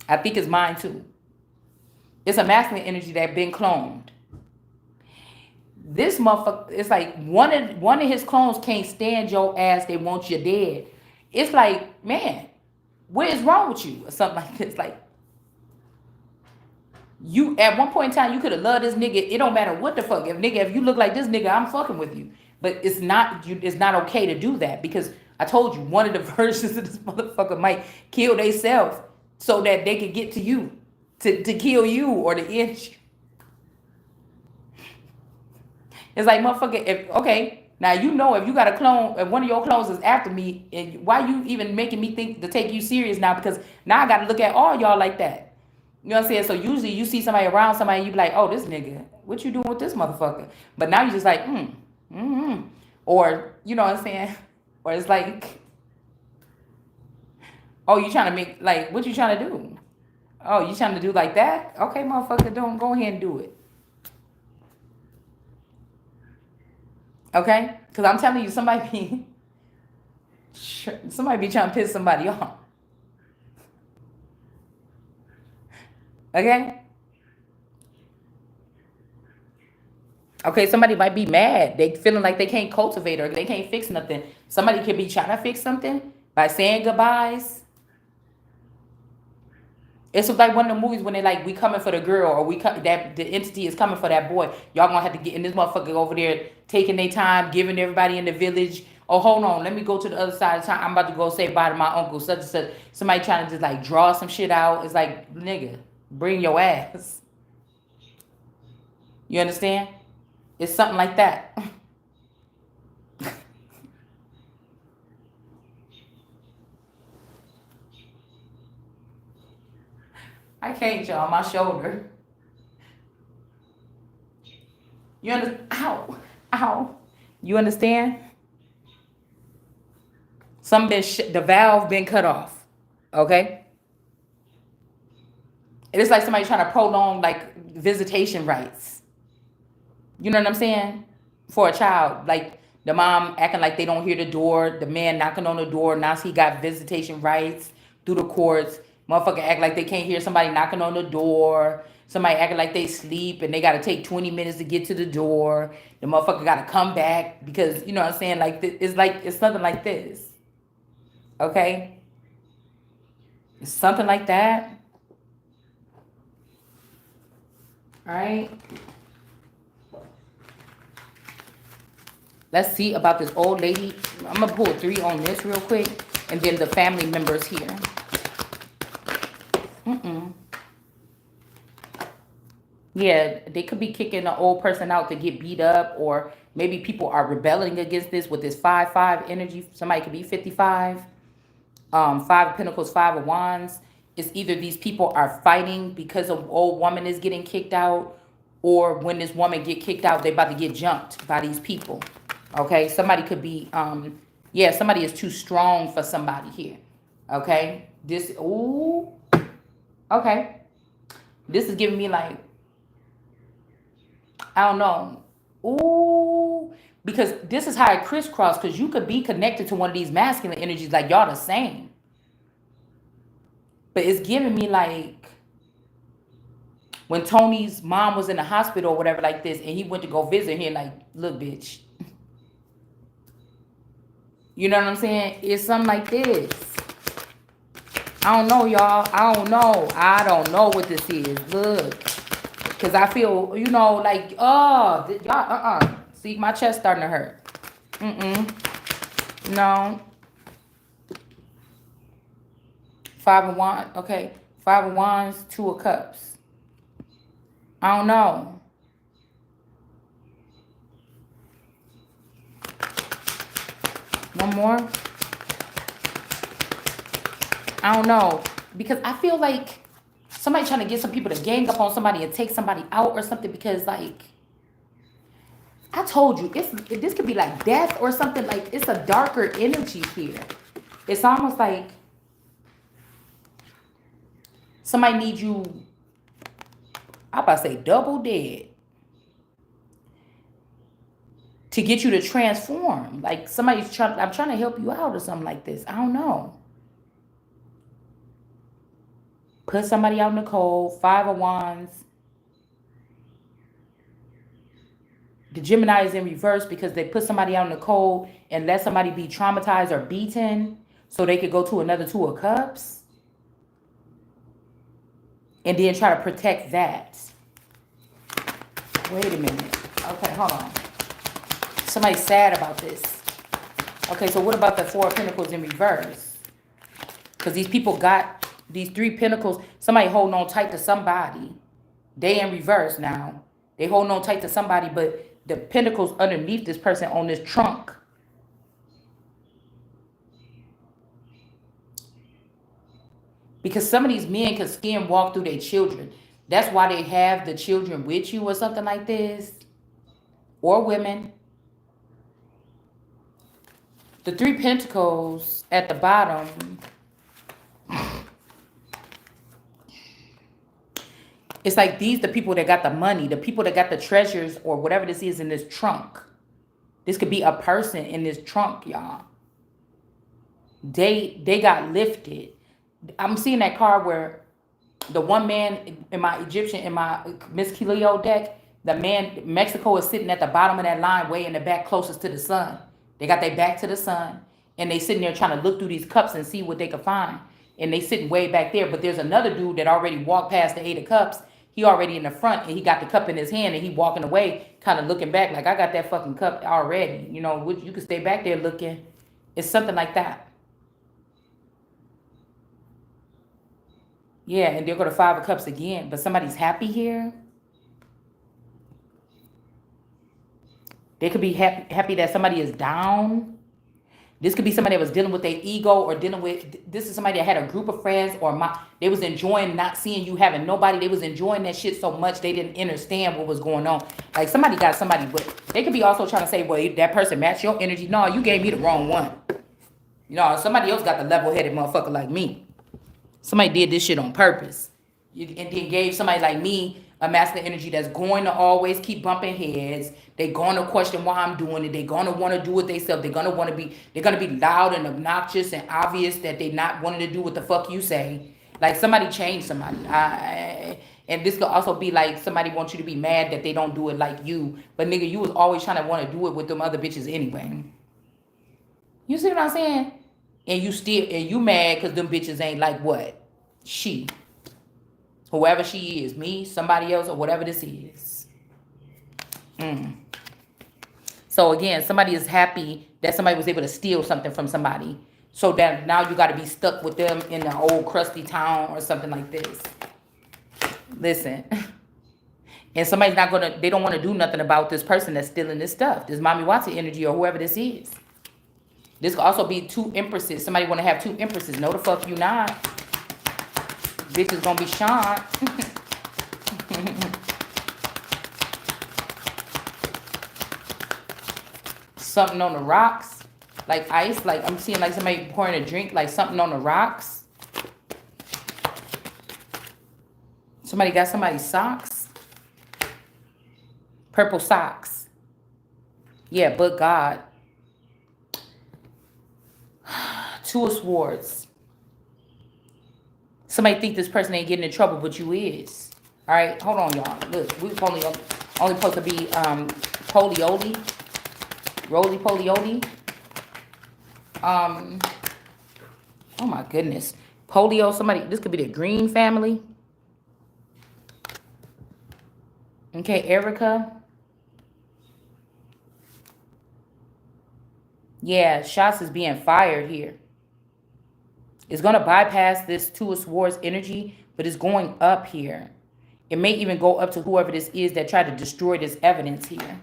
I think it's mine too. It's a masculine energy that been cloned. This motherfucker, it's like one of his clones can't stand your ass. They want you dead. It's like, man, what is wrong with you or something like this? Like, you at one point in time you could have loved this nigga. It don't matter what the fuck. If you look like this nigga, I'm fucking with you. But it's not okay to do that, because I told you one of the versions of this motherfucker might kill theyself so that they could get to you, to kill you or to end you. It's like, motherfucker, okay, now if you got a clone, if one of your clones is after me, and why you even making me think to take you serious now? Because now I got to look at all y'all like that. You know what I'm saying? So usually you see somebody around somebody, you be like, oh, this nigga, what you doing with this motherfucker? But now you just like, or, you know what I'm saying? Or it's like, oh, you trying to make, like, what you trying to do? Oh, you trying to do like that? Okay, motherfucker, don't go ahead and do it. Okay? Because I'm telling you, somebody be trying to piss somebody off. Okay? Okay, somebody might be mad. They feeling like they can't cultivate or they can't fix nothing. Somebody could be trying to fix something by saying goodbyes. It's like one of the movies when they like, we coming for the girl, or that the entity is coming for that boy. Y'all gonna have to get in this motherfucker over there taking their time, giving everybody in the village. Oh, hold on, let me go to the other side of town. I'm about to go say bye to my uncle, such and such. Somebody trying to just like draw some shit out. It's like, nigga, bring your ass. You understand? It's something like that. I can't, y'all. My shoulder. You understand? Ow. Ow. You understand? The valve been cut off. Okay? It's like somebody trying to prolong like visitation rights. You know what I'm saying? For a child. Like The mom acting like they don't hear the door. The man knocking on the door. Now he got visitation rights through the courts. Motherfucker act like they can't hear somebody knocking on the door. Somebody acting like they sleep and they got to take 20 minutes to get to the door. The motherfucker got to come back because, you know what I'm saying? It's something like this. Okay? It's something like that. All right? Let's see about this old lady. I'm going to pull 3 on this real quick. And then the family members here. Yeah, they could be kicking an old person out to get beat up. Or maybe people are rebelling against this with this 5-5 energy. Somebody could be 55. 5 of Pentacles, 5 of Wands. It's either these people are fighting because an old woman is getting kicked out. Or when this woman get kicked out, they about to get jumped by these people. Okay, somebody could be, yeah, somebody is too strong for somebody here. Okay, okay. This is giving me like, I don't know. Ooh, because this is how it crisscross, because you could be connected to one of these masculine energies, like y'all the same. But it's giving me like, when Tony's mom was in the hospital or whatever like this, and he went to go visit her, like, look, bitch. You know what I'm saying? It's something like this. I don't know, y'all. I don't know what this is. Look. Because I feel, you know, like, y'all, See, my chest starting to hurt. No. 5 of Wands. Okay. 5 of Wands, 2 of Cups. I don't know. One more. I don't know. Because I feel like somebody trying to get some people to gang up on somebody and take somebody out or something. Because, like, I told you, this could be like death or something. Like, it's a darker energy here. It's almost like somebody needs you, I'm about to say double dead, to get you to transform. Like, I'm trying to help you out or something like this. I don't know. Put somebody out in the cold. 5 of Wands. The Gemini is in reverse because they put somebody out in the cold and let somebody be traumatized or beaten so they could go to another 2 of Cups. And then try to protect that. Wait a minute. Okay, hold on. Somebody's sad about this. Okay, so what about the 4 of Pentacles in reverse? Because these people got these 3 Pentacles. Somebody holding on tight to somebody. They in reverse now. They holding on tight to somebody, but the Pentacles underneath this person on this trunk. Because some of these men can skin walk through their children. That's why they have the children with you or something like this. Or women. The 3 Pentacles at the bottom. It's like the people that got the money. The people that got the treasures or whatever this is in this trunk. This could be a person in this trunk, y'all. They got lifted. I'm seeing that card where the one man in my Miss Cleo deck, the man, Mexico is sitting at the bottom of that line way in the back closest to the sun. They got their back to the sun and they sitting there trying to look through these cups and see what they can find. And they sitting way back there. But there's another dude that already walked past the 8 of Cups. He already in the front and he got the cup in his hand and he walking away kind of looking back like, I got that fucking cup already. You know, you can stay back there looking. It's something like that. Yeah, and they'll go to 5 of Cups again. But somebody's happy here. They could be happy that somebody is down. This could be somebody that was dealing with their ego or dealing with, this is somebody that had a group of friends or they was enjoying not seeing you having nobody. They was enjoying that shit so much they didn't understand what was going on. Like somebody got somebody, but they could be also trying to say, well, that person matched your energy. No, you gave me the wrong one. You know, somebody else got the level-headed motherfucker like me. Somebody did this shit on purpose. And then gave somebody like me A masculine energy that's going to always keep bumping heads. They're going to question why I'm doing it. They're going to want to do it themselves. They're going to be loud and obnoxious and obvious that they're not wanting to do what the fuck you say. Like somebody changed somebody. And this could also be like somebody wants you to be mad that they don't do it like you. But nigga, you was always trying to want to do it with them other bitches anyway. You see what I'm saying? And you mad because them bitches ain't like what? She. Whoever she is. Me, somebody else, or whatever this is. So again, somebody is happy that somebody was able to steal something from somebody. So that now you got to be stuck with them in the old crusty town or something like this. Listen. And somebody's not going to, they don't want to do nothing about this person that's stealing this stuff. This Mommy Watson energy or whoever this is. This could also be two empresses. Somebody want to have two empresses. No, the fuck you not. Bitch is going to be shot. Something on the rocks. Like ice. Like I'm seeing like somebody pouring a drink. Like something on the rocks. Somebody got somebody's socks. Purple socks. Yeah, but God. Two of Swords. Somebody think this person ain't getting in trouble, but you is. All right, hold on, y'all. Look, we only supposed to be polioly, roly polioly. Oh my goodness, polio. Somebody. This could be the Green family. Okay, Erica. Yeah, shots is being fired here. It's going to bypass this Two of Swords energy, but it's going up here. It may even go up to whoever this is that tried to destroy this evidence here.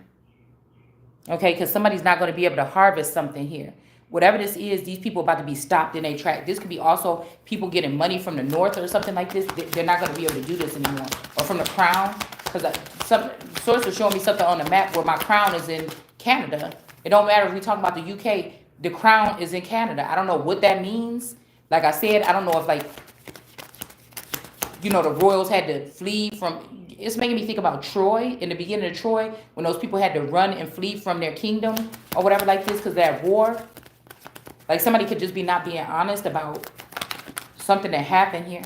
Okay, because somebody's not going to be able to harvest something here. Whatever this is, these people are about to be stopped in their track. This could be also people getting money from the north or something like this. They're not going to be able to do this anymore. Or from the crown. Because some source was showing me something on the map where my crown is in Canada. It don't matter if we talk about the UK. The crown is in Canada. I don't know what that means. Like I said, I don't know if like, you know, the royals had to flee from, it's making me think about Troy, in the beginning of Troy, when those people had to run and flee from their kingdom or whatever like this because they're at war. Like somebody could just be not being honest about something that happened here.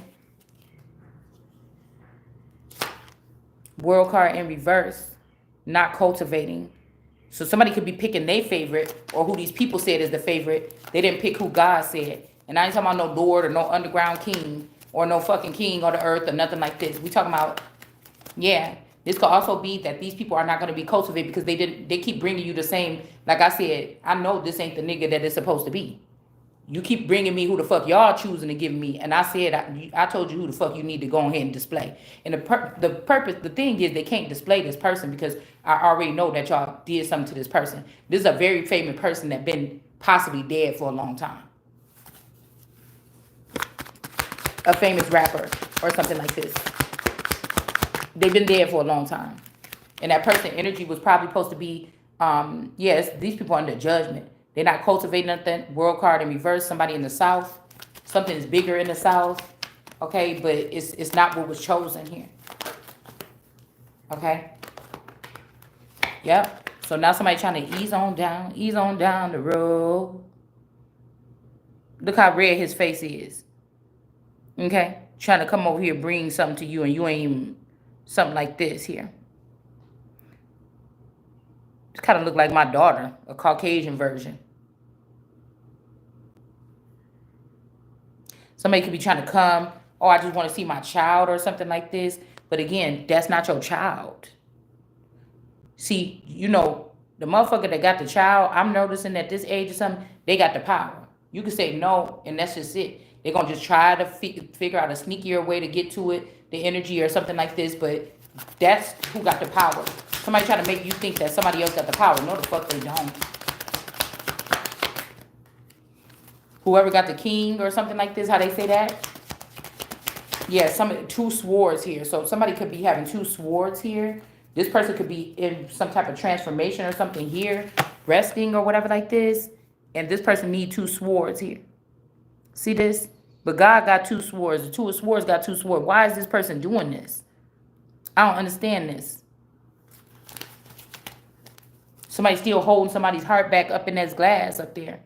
World card in reverse, not cultivating. So somebody could be picking their favorite or who these people said is the favorite. They didn't pick who God said. And I ain't talking about no lord or no underground king or no fucking king of the earth or nothing like this. We talking about, yeah. This could also be that these people are not going to be cultivated because they keep bringing you the same. Like I said, I know this ain't the nigga that it's supposed to be. You keep bringing me who the fuck y'all choosing to give me. And I said, I told you who the fuck you need to go ahead and display. And the thing is they can't display this person because I already know that y'all did something to this person. This is a very famous person that been possibly dead for a long time. A famous rapper or something like this. They've been dead for a long time. And that person energy was probably supposed to be, yes, these people are under judgment. They're not cultivating nothing. World card in reverse. Somebody in the South. Something is bigger in the South. Okay, but it's not what was chosen here. Okay. Yep. So now somebody trying to ease on down the road. Look how red his face is. Okay. Trying to come over here, bring something to you, and you ain't even something like this here. It kind of look like my daughter, a Caucasian version. Somebody could be trying to come, oh, I just want to see my child or something like this. But again, that's not your child. See, you know, the motherfucker that got the child, I'm noticing at this age or something, they got the power. You can say no, and that's just it. They're going to just try to figure out a sneakier way to get to it, the energy or something like this. But that's who got the power. Somebody trying to make you think that somebody else got the power. No, the fuck they don't. Whoever got the king or something like this, how they say that? Yeah, two swords here. So somebody could be having two swords here. This person could be in some type of transformation or something here, resting or whatever like this. And this person need two swords here. See this? But God got two swords. The Two of Swords got two swords. Why is this person doing this? I don't understand this. Somebody still holding somebody's heart back up in that glass up there.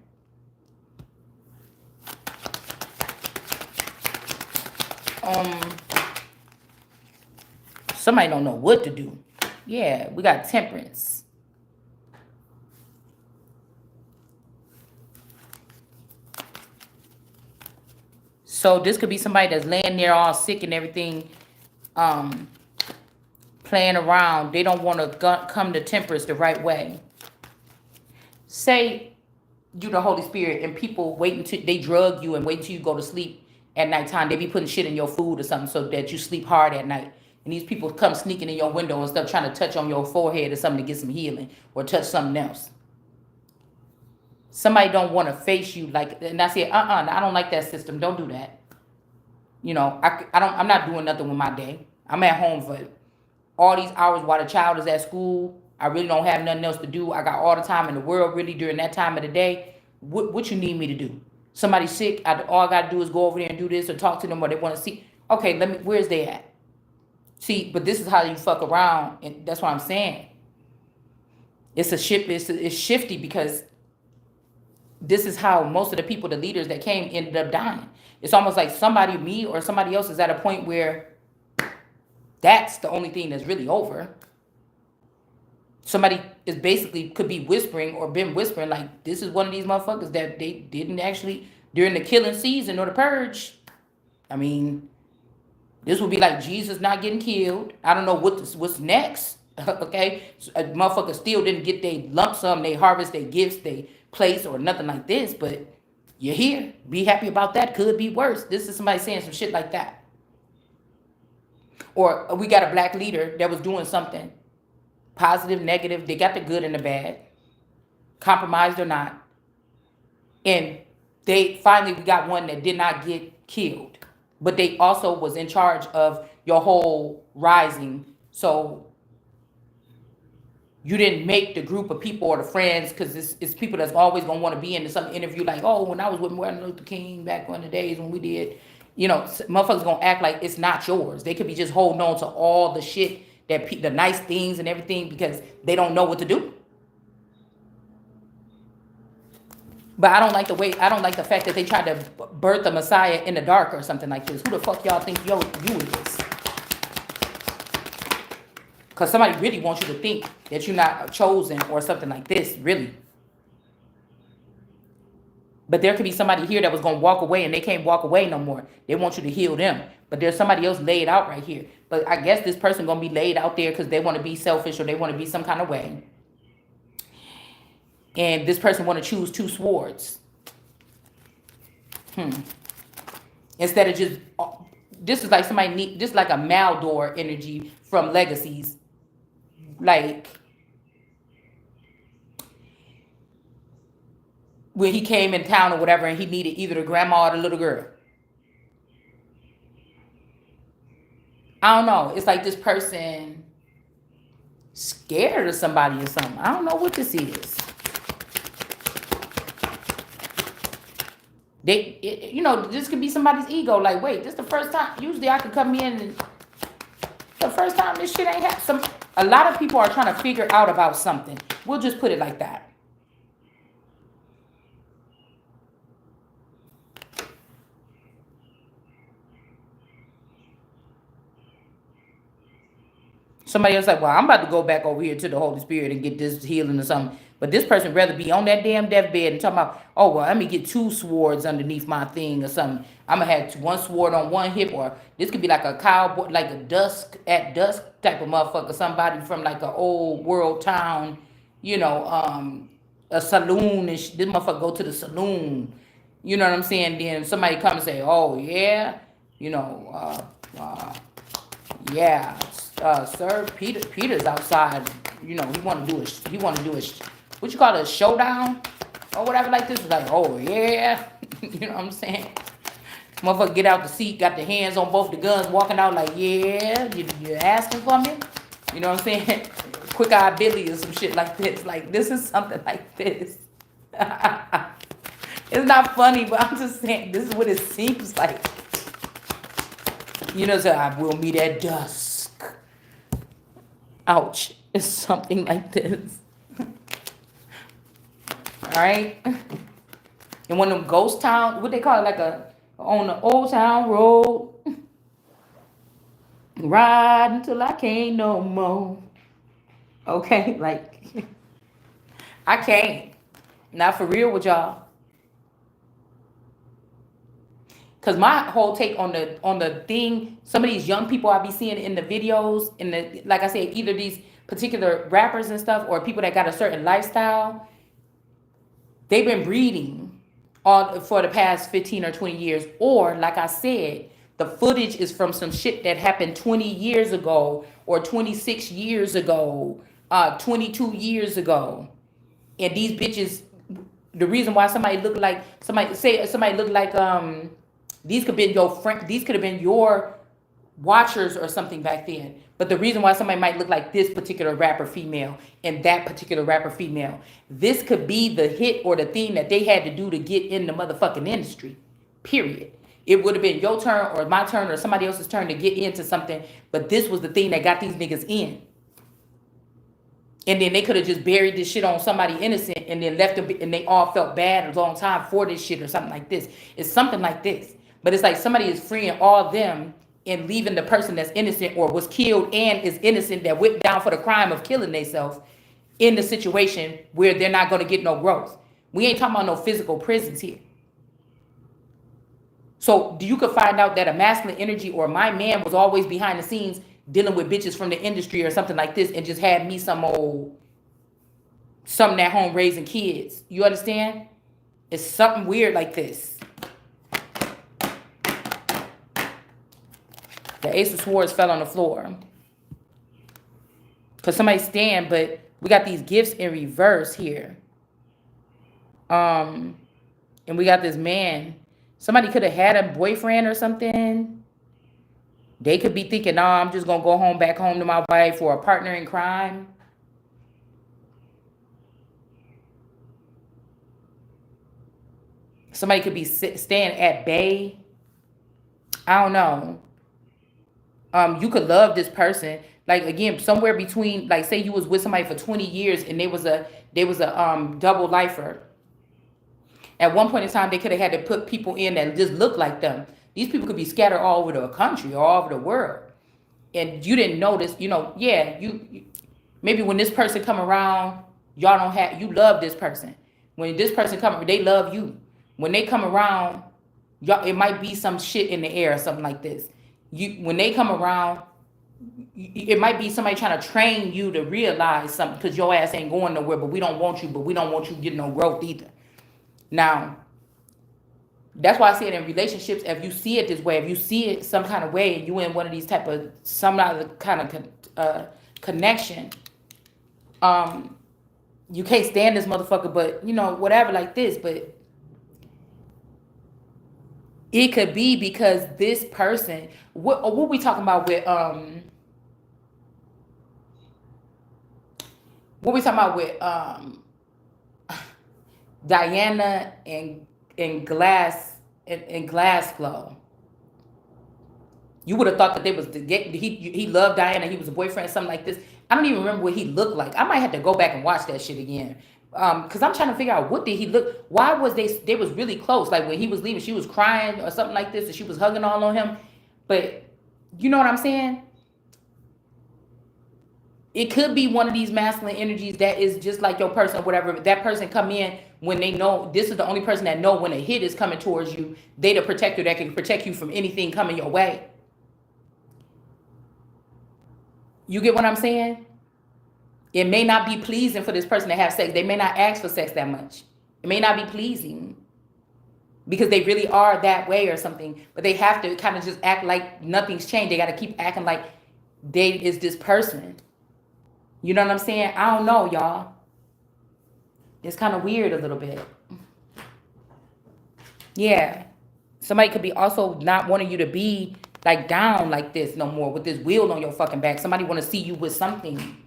Um, Somebody don't know what to do. Yeah, we got temperance. So this could be somebody that's laying there all sick and everything, um, playing around. They don't want to come to temperance the right way. Say you the Holy Spirit and people wait until they drug you and wait until you go to sleep at nighttime. They be putting shit in your food or something so that you sleep hard at night. And these people come sneaking in your window and stuff trying to touch on your forehead or something to get some healing or touch something else. Somebody don't want to face you like, and I said, I don't like that system. Don't do that. You know, I'm not doing nothing with my day. I'm at home for all these hours while the child is at school. I really don't have nothing else to do. I got all the time in the world really during that time of the day. What you need me to do? Somebody sick, all I got to do is go over there and do this or talk to them or they want to see. Okay, where's they at? See, but this is how you fuck around, and that's what I'm saying. It's a shift. It's shifty because this is how most of the people, the leaders that came, ended up dying. It's almost like somebody, me or somebody else, is at a point where that's the only thing that's really over. Somebody is basically could be whispering or been whispering like this is one of these motherfuckers that they didn't actually during the killing season or the purge. I mean, this would be like Jesus not getting killed. I don't know what's next. Okay, so a motherfucker still didn't get their lump sum, they harvest, their gifts, they place or nothing like this. But you're here. Be happy about that. Could be worse. This is somebody saying some shit like that. Or we got a black leader that was doing something positive, negative. They got the good and the bad, compromised or not. And we got one that did not get killed, but they also was in charge of your whole rising. So you didn't make the group of people or the friends because it's people that's always gonna want to be in some interview like, oh, when I was with Martin Luther King back in the days when we did, motherfuckers gonna act like it's not yours. They could be just holding on to all the shit that the nice things and everything because they don't know what to do. But I don't like the fact that they tried to birth a Messiah in the dark or something like this. Who the fuck y'all think you is? Because somebody really wants you to think that you're not chosen or something like this, really. But there could be somebody here that was going to walk away and they can't walk away no more. They want you to heal them. But there's somebody else laid out right here. But I guess this person going to be laid out there because they want to be selfish or they want to be some kind of way. And this person want to choose two swords. Instead of just, this is like this is like a Maldor energy from Legacies. Like, when he came in town or whatever and he needed either the grandma or the little girl. I don't know. It's like this person scared of somebody or something. I don't know what this is. This could be somebody's ego. Like, wait, this is the first time. Usually I could come in and the first time this shit ain't happened. A lot of people are trying to figure out about something. We'll just put it like that. Somebody else like, well, I'm about to go back over here to the Holy Spirit and get this healing or something. But this person rather be on that damn deathbed and talking about, oh, well, let me get two swords underneath my thing or something. I'm going to have one sword on one hip, or this could be like a cowboy, like a dusk type of motherfucker, somebody from like an old world town, a saloon. And this motherfucker go to the saloon. You know what I'm saying? Then somebody come and say, oh, yeah, yeah, sir, Peter's outside. He want to do a what you call it, a showdown or whatever like this. It's like, oh yeah, you know what I'm saying? Motherfucker get out the seat, got the hands on both the guns, walking out like, yeah, you asking for me? You know what I'm saying? Quick Eye Billy or some shit like this. Like, this is something like this. It's not funny, but I'm just saying this is what it seems like. So I will meet at dusk. Ouch. It's something like this. All right. And one of them ghost town, what they call it, like a on the old town road, ride until I can't no more. Okay, like I can't. Not for real with y'all. Cause my whole take on the thing, some of these young people I be seeing in the videos, in the like I said, either these particular rappers and stuff, or people that got a certain lifestyle, they've been breeding all for the past 15 or 20 years. Or like I said, the footage is from some shit that happened 20 years ago or 26 years ago, 22 years ago. And these bitches, the reason why somebody look like somebody look like these could have been your friend, these could have been your watchers or something back then. But the reason why somebody might look like this particular rapper female and that particular rapper female, this could be the hit or the thing that they had to do to get in the motherfucking industry. Period. It would have been your turn or my turn or somebody else's turn to get into something, but this was the thing that got these niggas in. And then they could have just buried this shit on somebody innocent and then left them, and they all felt bad a long time for this shit or something like this. It's something like this. But it's like somebody is freeing all them and leaving the person that's innocent or was killed and is innocent that went down for the crime of killing themselves in the situation where they're not going to get no growth. We ain't talking about no physical prisons here. So you could find out that a masculine energy or my man was always behind the scenes dealing with bitches from the industry or something like this and just had me something at home raising kids. You understand? It's something weird like this. The Ace of Swords fell on the floor. Because somebody stand, but we got these gifts in reverse here. And we got this man. Somebody could have had a boyfriend or something. They could be thinking, no, I'm just going to go back home to my wife or a partner in crime. Somebody could be staying at bay. I don't know. You could love this person. Like, again, somewhere between, like, say you was with somebody for 20 years and they was a double lifer. At one point in time, they could have had to put people in that just looked like them. These people could be scattered all over the country or all over the world. And you didn't notice, yeah, you maybe when this person come around, y'all don't have, you love this person. When this person come, they love you. When they come around, y'all, it might be some shit in the air or something like this. When they come around, it might be somebody trying to train you to realize something because your ass ain't going nowhere, but we don't want you getting no growth either. Now, that's why I say it in relationships, if you see it this way, if you see it some kind of way, and you in one of these type of, some other kind of connection, you can't stand this motherfucker, but, whatever like this, but it could be because this person, what we talking about with, Diana and Glass Glow. You would have thought that they was he loved Diana, he was a boyfriend, something like this. I don't even remember what he looked like. I might have to go back and watch that shit again. Because I'm trying to figure out what did he look, why was they was really close. Like when he was leaving, she was crying or something like this, and she was hugging all on him. But you know what I'm saying? It could be one of these masculine energies that is just like your person or whatever. That person come in when they know this is the only person that know when a hit is coming towards you. They the protector that can protect you from anything coming your way. You get what I'm saying? It may not be pleasing for this person to have sex. They may not ask for sex that much. It may not be pleasing because they really are that way or something. But they have to kind of just act like nothing's changed. They got to keep acting like they is this person. You know what I'm saying? I don't know, y'all. It's kind of weird a little bit. Yeah. Somebody could be also not wanting you to be like down like this no more with this wheel on your fucking back. Somebody want to see you with something.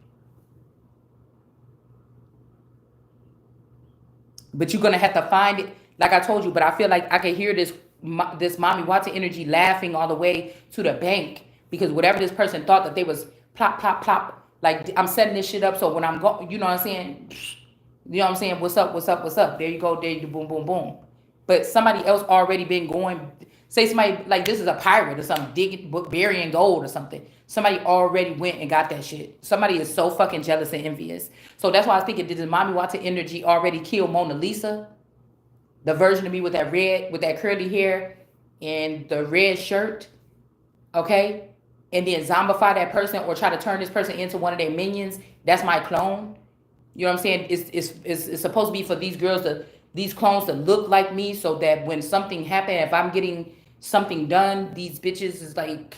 But you're going to have to find it. Like I told you, but I feel like I can hear this Mommy Watson energy laughing all the way to the bank. Because whatever this person thought that they was plop, plop, plop, Like I'm setting this shit up so when I'm going, you know what I'm saying? You know what I'm saying? What's up? What's up? What's up? There you go. There you boom, boom, boom. But somebody else already been going. Say somebody like this is a pirate or something, digging, burying gold or something. Somebody already went and got that shit. Somebody is so fucking jealous and envious. So that's why I was thinking, did the Mommy Wata energy already kill Mona Lisa? The version of me with that red, with that curly hair and the red shirt, okay? And then zombify that person or try to turn this person into one of their minions. That's my clone. You know what I'm saying? It's supposed to be for these girls to these clones to look like me so that when something happen, if I'm getting something done, these bitches is like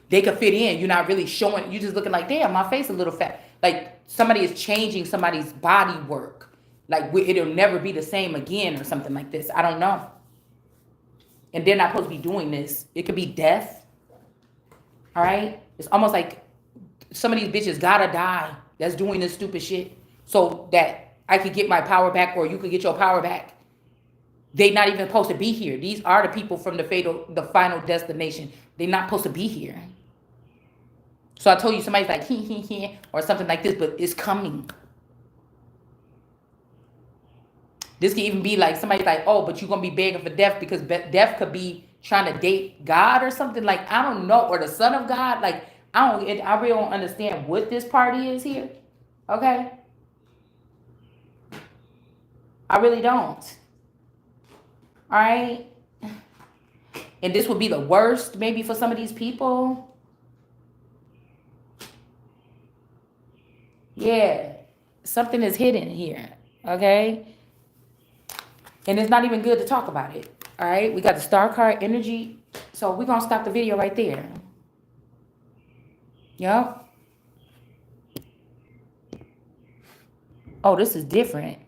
they could fit in. You're not really showing. You just looking like, damn, my face a little fat. Like somebody is changing somebody's body work. Like it'll never be the same again or something like this. I don't know. And they're not supposed to be doing this. It could be death. All right. It's almost like some of these bitches gotta die that's doing this stupid shit so that I could get my power back or you could get your power back. They not even supposed to be here. These are the people from the final destination. They're not supposed to be here. So I told you somebody's like he or something like this, but it's coming. This can even be like somebody's like, oh, but you're gonna be begging for death because death could be trying to date God or something. Like I don't know, or the Son of God. Like I really don't understand what this party is here. Okay, I really don't. All right, and this would be the worst maybe for some of these people. Yeah, something is hidden here. Okay, and it's not even good to talk about it. All right, we got the star card energy, so we're gonna stop the video right there. Yup. Oh, this is different.